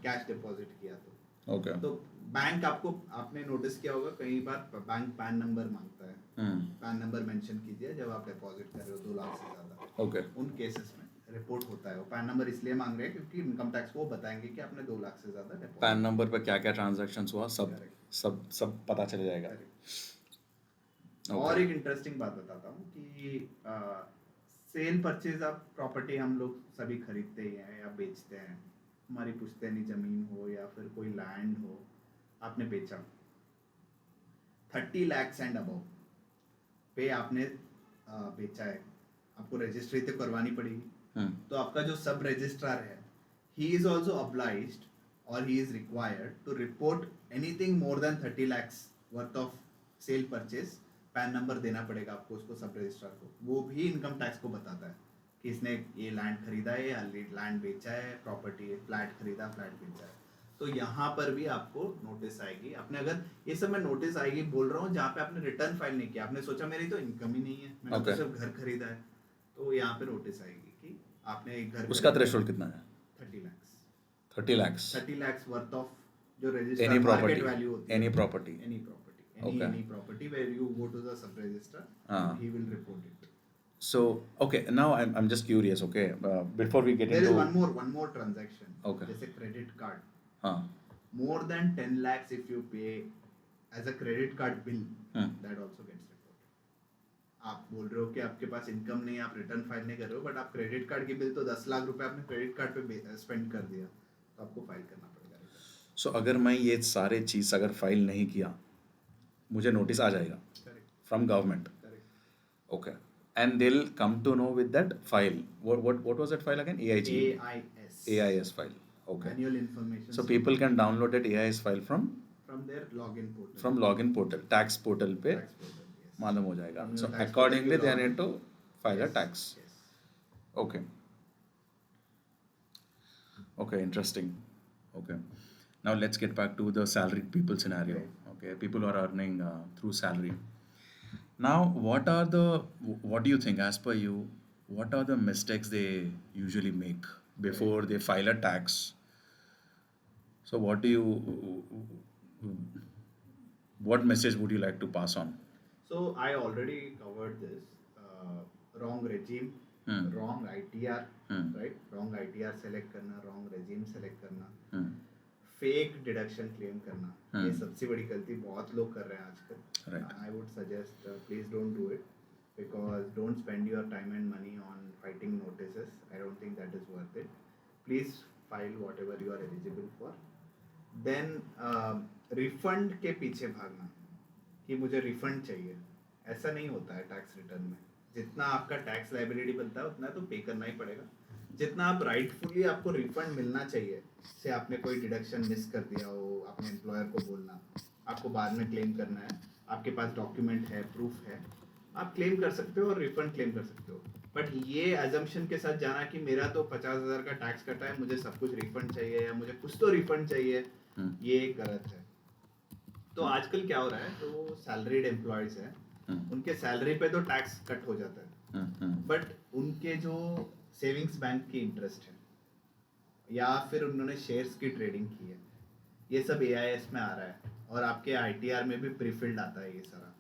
कैश डिपॉजिट किया तो। ओके तो बैंक आपने नोटिस किया होगा कई बार बैंक पैन नंबर मांगता है, पैन नंबर मेंशन कीजिए जब आप डिपॉजिट कर रहे हो 2 लाख से ज्यादा। ओके उन केसेस में रिपोर्ट होता है। वो पैन नंबर इसलिए मांग रहे हैं क्योंकि इनकम टैक्स को वो बताएंगे कि आपने 2 लाख से ज्यादा डिपॉजिट। पैन नंबर पर क्या क्या ट्रांजैक्शंस हुआ, सब Correct. सब सब पता चल जाएगा। और एक इंटरेस्टिंग बात बताता हूँ कि सेल परचेज ऑफ प्रॉपर्टी हम लोग सभी खरीदते ही हैं या बेचते हैं, हमारी पुश्तैनी ज़मीन हो या फिर कोई लैंड हो, आपने बेचा 30 lakhs एंड अबव पे आपने बेचा है, आपको रजिस्ट्री तो करवानी पड़ेगी। तो आपका जो सब रजिस्ट्रार है, ही इज ऑल्सो obliged और he is required to report anything more than 30 lakhs worth of sale purchase. PAN number देना पड़ेगा आपको उसको, सब रजिस्ट्रार को। वो भी इनकम टैक्स को बताता है कि इसने ये लैंड खरीदा है या लैंड बेचा है, प्रॉपर्टी फ्लैट खरीदा, फ्लैट बेचा है। तो यहाँ पर भी आपको नोटिस आएगी। आपने अगर ये सब मैं नोटिस आएगी बोल रहा हूँ जहाँ पे आपने रिटर्न फाइल नहीं किया, आपने सोचा मेरी तो इनकम ही नहीं है, मैंने Okay. तो सिर्फ घर खरीदा है, तो यहाँ पे नोटिस आएगी कि आपने एक घर उसका थ्रेशोल्ड कितना है? 30 lakhs 30 lakhs 30 lakhs worth of जो any register property, market value होती है, any property. any property, Okay. any property where you go to the sub register, he will report it. So okay, now I'm just curious. Okay, before we get There into is one more transaction. Okay. जैसे credit card, हाँ more than 10 lakhs if you pay as a credit card bill, that also gets reported. आप बोल रहे हो कि आपके पास income नहीं है, आप रिटर्न फाइल नहीं कर रहे हो, बट आप क्रेडिट कार्ड की बिल तो 10 लाख रुपए आपने क्रेडिट कार्ड पे स्पेंड कर दिया, तो आपको फाइल करना पड़ेगा return. So अगर मैं ये सारे चीज़ अगर फाइल नहीं किया, मुझे नोटिस आ जाएगा Correct. from government. Correct. Okay, and they'll come to know with that file. What was that file again? AIG. AIS. AIS file. Okay. Annual information. So people can download that AIS file from their login portal. login portal, tax portal पे Tax portal, yes. मालूम हो जाएगा. Annual So tax accordingly portal they you need to file a Yes, tax. Yes. Okay. Okay, interesting. Okay. Now let's get back to the salaried people scenario. Right. Okay, people who are earning through salary. Now, what do you think, as per you, what are the mistakes they usually make before they file a tax? So, what message would you like to pass on? So I already covered this. Wrong regime, wrong ITR, right? Wrong ITR select करना, wrong regime select करना, fake deduction claim करना, ये सबसे बड़ी गलती बहुत लोग कर रहे हैं आजकल. Right. I would suggest please don't do it, because don't spend your time and money on fighting notices. I don't think that is worth it. Please file whatever you are eligible for. Then refund के पीछे भागना कि मुझे refund चाहिए, ऐसा नहीं होता है टैक्स रिटर्न में. जितना आपका टैक्स लायबिलिटी बनता है उतना तो पे करना ही पड़ेगा. जितना आप राइटफुली आपको रिफंड मिलना चाहिए, से आपने कोई डिडक्शन मिस कर दिया हो, अपने एम्प्लॉयर को बोलना, आपको बाद में क्लेम करना है, आपके पास डॉक्यूमेंट है, प्रूफ है, आप क्लेम कर सकते हो और रिफंड क्लेम कर सकते हो. बट ये एजम्पशन के साथ जाना कि मेरा तो 50,000 का टैक्स कटा है, मुझे सब कुछ रिफंड चाहिए या मुझे कुछ तो रिफंड चाहिए, ये गलत है. तो आजकल क्या हो रहा है, जो सैलरीड एम्प्लॉयज हैं उनके सैलरी पे तो टैक्स कट हो जाता है, बट उनके जो सेविंग्स बैंक की इंटरेस्ट है या फिर उन्होंने शेयर्स की ट्रेडिंग की है, ये सब AIS में आ रहा है और आपके ITR में भी प्रीफिल्ड आता है ये सारा.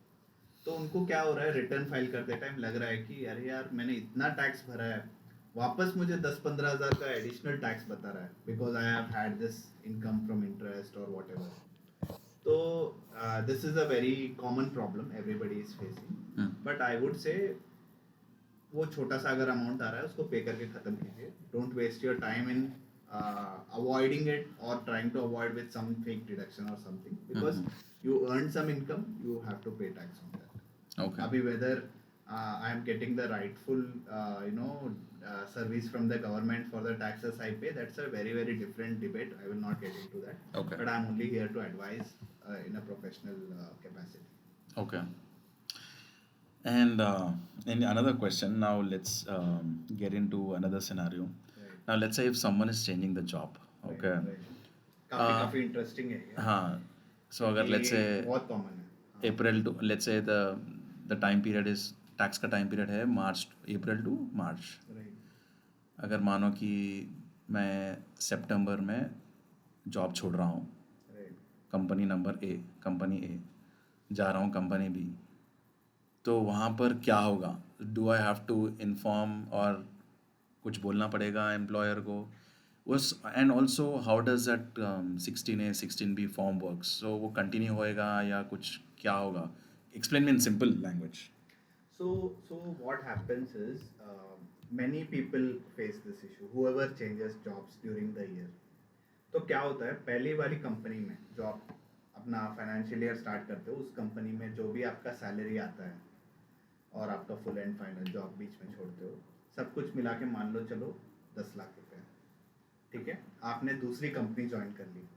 तो उनको क्या हो रहा है, रिटर्न फाइल करते टाइम लग रहा है कि अरे यार मैंने इतना टैक्स भरा है, वापस मुझे 10-15 हज़ार का एडिशनल टैक्स बता रहा है, because I have had this income from interest और वॉट एवर. तो this is a very common problem everybody is facing, but I would से वो छोटा सा अगर अमाउंट आ रहा है उसको पे करके खत्म कीजिए. Don't waste your time in avoiding it or trying to avoid with some fake deduction or something, because you earn some income, you have to pay tax on that. Okay. Abhi whether I am getting the rightful service from the government for the taxes I pay, that's a very very different debate. I will not get into that. Okay. But I am only here to advise in a professional capacity. Okay. And another question. Now let's get into another scenario. Right. Now let's say if someone is changing the job. Okay. Right. काफी interesting है ये. हाँ. So अगर let's ये say बहुत common है. April to, let's say the time period is, tax का time period है April to March. Right. अगर मानो कि मैं सितंबर में जॉब छोड़ रहा हूँ, Right. कंपनी ए जा रहा हूँ कंपनी बी, तो वहाँ पर क्या होगा? Do I have to inform और कुछ बोलना पड़ेगा एम्प्लॉयर को? उस and also how does that 16A 16B form works? So वो कंटिन्यू होएगा या कुछ क्या होगा? Explain me in simple language. So what happens is many people face this issue. Whoever changes jobs during the year, तो क्या होता है, पहली वाली कंपनी में जो आप अपना फाइनेंशियल ईयर स्टार्ट करते हो, उस कंपनी में जो भी आपका सैलरी आता है और आपका फुल एंड फाइनल जो आप बीच में छोड़ते हो, सब कुछ मिला के मान लो चलो 10 लाख रुपए, ठीक है। आपने दूसरी कंपनी ज्वाइन कर ली।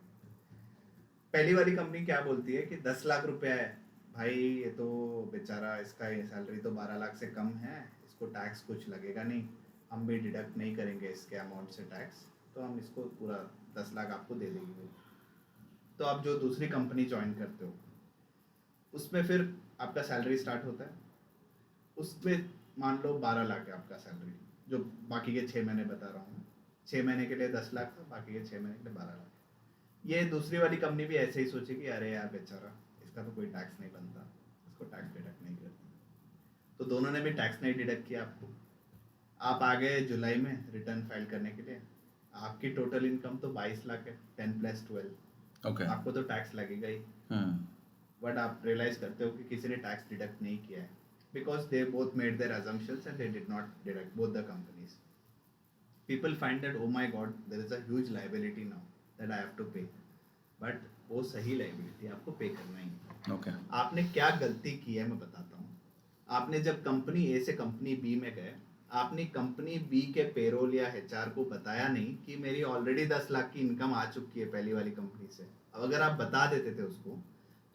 पहली वाली कंपनी क्या बोलती है कि 10 लाख रुपया है भाई, ये तो बेचारा, इसका ये सैलरी तो 12 लाख से कम है, इसको टैक्स कुछ लगेगा नहीं, हम भी डिडक्ट नहीं करेंगे इसके अमाउंट से टैक्स, तो हम इसको पूरा 10 लाख आपको दे देंगे। तो आप जो दूसरी कंपनी ज्वाइन करते हो उसमें फिर आपका सैलरी स्टार्ट होता है, उसमें मान लो 12 लाख है आपका सैलरी, जो बाकी के 6 महीने बता रहा हूँ, 6 महीने के लिए 10 लाख था, बाकी के 6 महीने के लिए 12 लाख। ये दूसरी वाली कंपनी भी ऐसे ही सोचेगी, अरे यार बेचारा, इसका तो कोई टैक्स नहीं बनता, इसको टैक्स डिडक्ट नहीं करते, तो दोनों ने भी टैक्स नहीं डिडक्ट किया आपको। आप आ गए जुलाई में रिटर्न फाइल करने के लिए, आपकी टोटल इनकम तो 22 लाख है, 10 + 12, ओके। आपको तो टैक्स लगेगा ही। बट आप रियलाइज करते हो कि किसी ने टैक्स डिडक्ट नहीं किया है, because they both made their assumptions and they did not deduct, both the companies. People find that, oh my god, there is a huge liability now that I have to pay, but वो सही liability आपको पे करना ही है। Okay. आपने क्या गलती की है मैं बताता हूँ। आपने जब कंपनी ए से कंपनी बी में गए, आपने कंपनी बी के पेरोल या एचआर को बताया नहीं कि मेरी ऑलरेडी 10 लाख की इनकम आ चुकी है पहली वाली कंपनी से। अब अगर आप बता देते थे उसको,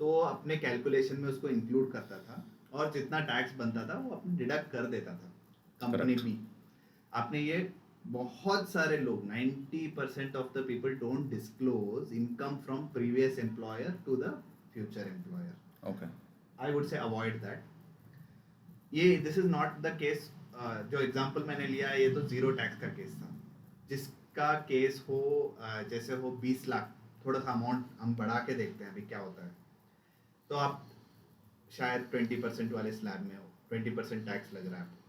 तो वो अपने कैलकुलेशन में उसको इंक्लूड करता था और जितना टैक्स बनता था वो अपने डिडक्ट कर देता था कंपनी Correct. बी। आपने ये, बहुत सारे लोग 90% of the people don't disclose income from previous employer to the future employer. Okay. I would say avoid that. ये this is not the case. जो एग्जांपल मैंने लिया ये तो जीरो टैक्स का केस था। जिसका केस हो जैसे हो 20 लाख, थोड़ा सा अमाउंट हम बढ़ा के देखते हैं अभी क्या होता है। तो आप शायद 20% वाले स्लैब में हो, 20% टैक्स लग रहा है आपको।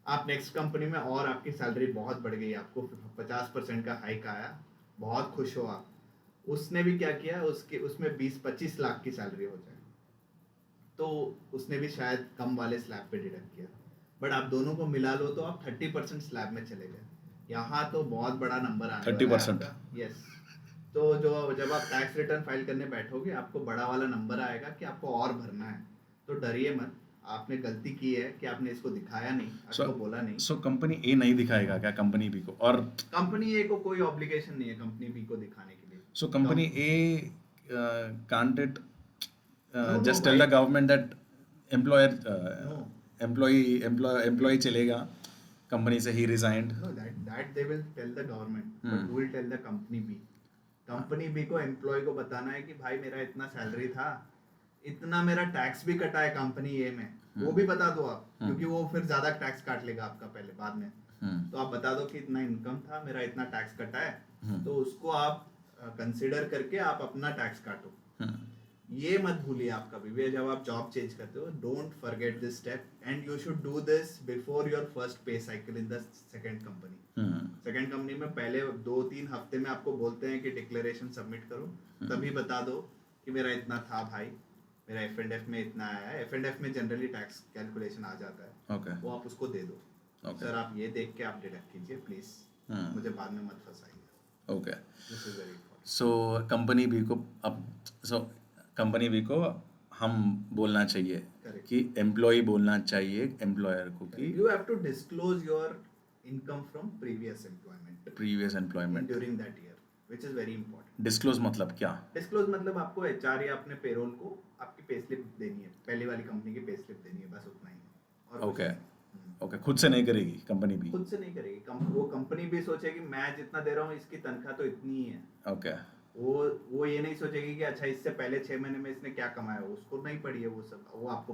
आप नेक्स्ट कंपनी में और आपकी सैलरी बहुत बढ़ गई, आपको 50% का हाइक आया, बहुत खुश हो आप। उसने भी क्या किया, उसके उसमें 20-25 लाख की सैलरी हो जाए, तो उसने भी शायद कम वाले स्लैब पे डिडक्ट किया। बट आप दोनों को मिला लो तो आप 30% स्लैब में चले गए। यहाँ तो बहुत बड़ा नंबर आने वाला है 30%? आपका। यस। तो जो जब आप टैक्स रिटर्न फाइल करने बैठोगे, आपको बड़ा वाला नंबर आएगा कि आपको और भरना है। तो डरिए मत, आपने गलती की है कि आपने इसको दिखाया नहीं, आपको बोला नहीं। सो कंपनी ए नहीं दिखाएगा क्या कंपनी बी को? और कंपनी ए को कोई ऑब्लिगेशन नहीं है कंपनी बी को दिखाने के लिए। So company A can't it No, just no, tell why? the government that employer No. employee चलेगा कंपनी से, he resigned? No, that they will tell the government, but Hmm. who will tell the company B? Company B को employ को बताना है कि भाई मेरा इतना सैलरी था, इतना मेरा टैक्स भी कटा है कंपनी ए में, वो भी बता दो आप, क्योंकि वो फिर ज्यादा टैक्स काट लेगा आपका पहले बाद में। तो आप बता दो कि इतना इनकम था, मेरा इतना टैक्स कटा है, तो उसको आप कंसिडर करके आप अपना टैक्स काटो। ये मत भूलिए आप कभी भी जब आप जॉब चेंज करते हो, don't forget this step, and you should do this before your first pay cycle in the second company. Second company में पहले 2-3 हफ्ते में आपको बोलते हैं कि डिक्लेरेशन सबमिट करो, तभी बता दो कि मेरा इतना था भाई, मेरा F&F में इतना आया है। F&F में जनरली टैक्स कैलकुलेशन आ जाता है, ओके। वो आप उसको दे दो। Okay. सर आप ये देख के आप डिडक्ट कीजिए प्लीज, मुझे बाद में मत फंसाइए। Okay. This is very important. So company B को अब कंपनी बी को हम बोलना चाहिए Correct. कि एम्प्लॉय बोलना चाहिए एम्प्लॉयर को कि You have to disclose your income from previous employment previous employment during that year, which is very important. Disclose मतलब क्या? डिस्क्लोज मतलब आपको एचआर या अपने पेरोल को आपकी पे स्लिप देनी है, पहली वाली कंपनी की पे स्लिप देनी है, बस उतना ही है। और ओके। ओके, खुद से नहीं करेगी कंपनी भी? खुद से नहीं करेगी, वो कंपनी भी सोचेगी मैं जितना दे रहा हूँ इसकी तनख्वाह तो इतनी ही है। ओके। वो ये नहीं सोचेगी कि अच्छा इससे पहले 6 महीने में इसने क्या कमाया, उसको नहीं पड़ी है वो सब, वो आपको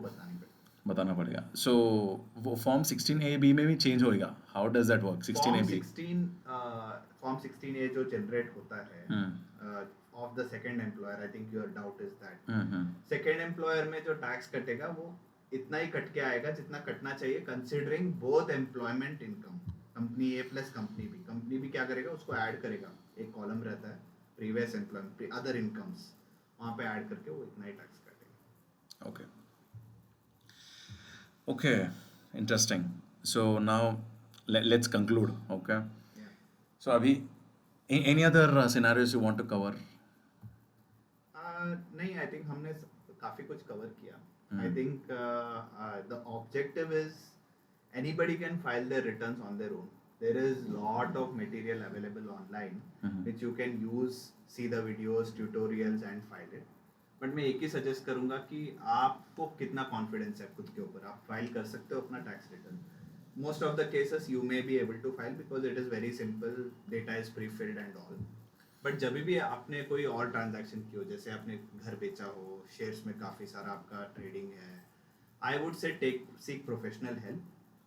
बताना पड़ेगा। सो वो फॉर्म 16A-B में भी चेंज होएगा? How does that work? 16A-B form 16A जो जनरेट होता है of the second employer, I think your doubt is that second employer में जो टैक्स कटेगा वो इतना ही कट के आएगा जितना कटना चाहिए, considering both employment income, company A plus company B. Company B क्या करेगा, उसको ऐड करेगा, एक कॉलम रहता है प्रीवियस एम्प्लॉयमेंट अदर इनकम्स, वहाँ पे ऐड करके वो इतना ही टैक्स काटेगा। Okay. Okay, interesting. So now let's conclude. Okay, so अभी Any other scenarios you want to cover? नहीं, आई थिंक हमने काफ़ी कुछ कवर किया. आई Hmm. Think the objective is anybody can file their returns on their own. There is lot of material available online Mhm. which you can use, see the videos, tutorials and file it. But मैं एक ही suggest करूंगा कि आपको कितना confidence है खुद के ऊपर, आप फाइल कर सकते हो अपना tax return. Most of the cases you may be able to file because it is very simple, data is pre filled and all. But जब भी आपने कोई और ट्रांजैक्शन की हो, जैसे आपने घर बेचा हो, शेयर्स में काफ़ी सारा आपका ट्रेडिंग है, I would say take seek professional help,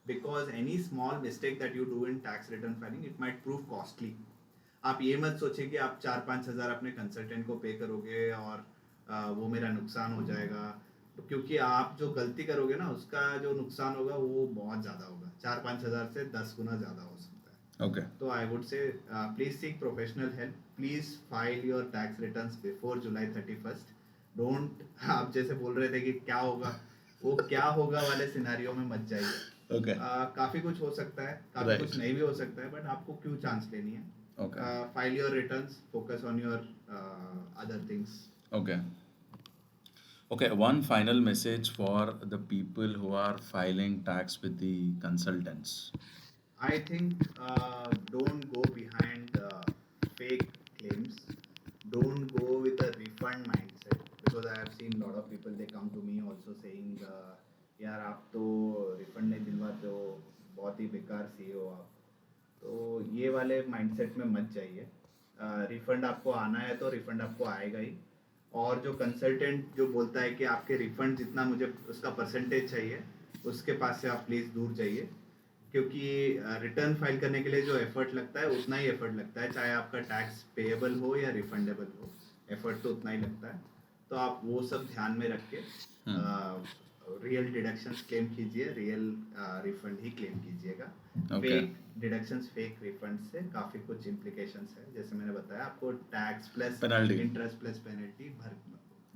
because any small mistake that you do in tax return filing it might prove costly. आप ये मत सोचिए कि आप 4-5 हज़ार अपने कंसल्टेंट को पे करोगे और वो मेरा नुकसान हो जाएगा. तो क्योंकि आप जो गलती करोगे ना, उसका जो नुकसान होगा वो बहुत ज़्यादा होगा, 4-5 हज़ार से 10 गुना ज़्यादा हो सकता है. Okay. तो आई वुड से please seek professional help. Please file your tax returns before July 31st. Don't, आप जैसे बोल रहे थे कि क्या होगा, वो क्या होगा वाले सिनारियो में मत जाइए. Okay. काफ़ी कुछ हो सकता है, काफ़ी Right. कुछ नहीं भी हो सकता है, बट आपको क्यों चांस लेनी है. Okay. File your returns, focus on your other things. Okay. Okay, one final message for the people who are filing tax with the consultants. I think don't go behind fake claims. Don't go with a refund mindset, because I have seen a lot of people, they come to me also saying यार आप तो refund नहीं दिलवाते हो, बहुत ही बेकार सी हो आप. तो ये वाले माइंडसेट में मत जाइए. रिफंड आपको आना है तो रिफंड आपको आएगा ही. और जो कंसल्टेंट जो बोलता है कि आपके रिफंड जितना मुझे उसका परसेंटेज चाहिए, उसके पास से आप प्लीज़ दूर जाइए. क्योंकि रिटर्न फाइल करने के लिए जो एफर्ट लगता है उतना ही एफर्ट लगता है, चाहे आपका टैक्स पेएबल हो या रिफंडेबल हो, एफर्ट तो उतना ही लगता है. तो आप वो सब ध्यान में रख के रियल डिडक्शंस क्लेम कीजिए, रियल रिफंड ही क्लेम कीजिएगा. Okay. Fake deductions, fake refund से काफ़ी कुछ इम्प्लीकेशंस है. जैसे मैंने बताया आपको, tax plus Penalty. Interest plus penalty भर,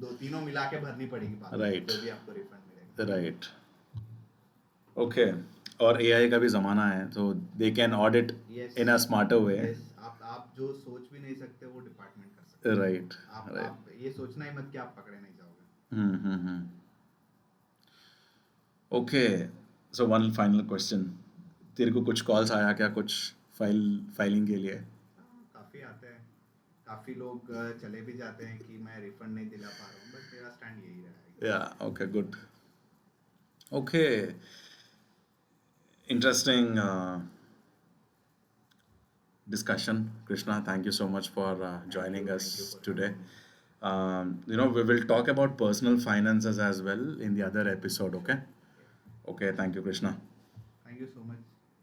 दो तीनों मिला के भरनी पड़ेगी बाद में, Right. जो भी आपको रिफंड मिलेगा. Right. Okay. और AI का भी ज़माना है, तो they can audit Yes. in a smarter way. Yes, आप जो सोच भी नहीं सकते वो डिपार्टमेंट कर सकते हैं. Right. Right. आप ये सोचना ही मत कि आप पकड़े नहीं जाओगे. Mm-hmm. Okay. So one final question. तेरे को कुछ कॉल्स आया क्या कुछ फाइलिंग के लिए? काफ़ी आते हैं, काफ़ी लोग चले भी जाते हैं कि मैं रिफंड नहीं दिला पा रहा हूँ, बट मेरा स्टैंड यही रहेगा. Yeah. Okay. Good. Okay. Interesting discussion, Krishna. Thank you so much for joining you, us thank you for today. having We will talk about personal finances as well in the other episode. Okay. Okay. Thank you, Krishna. Thank you so much.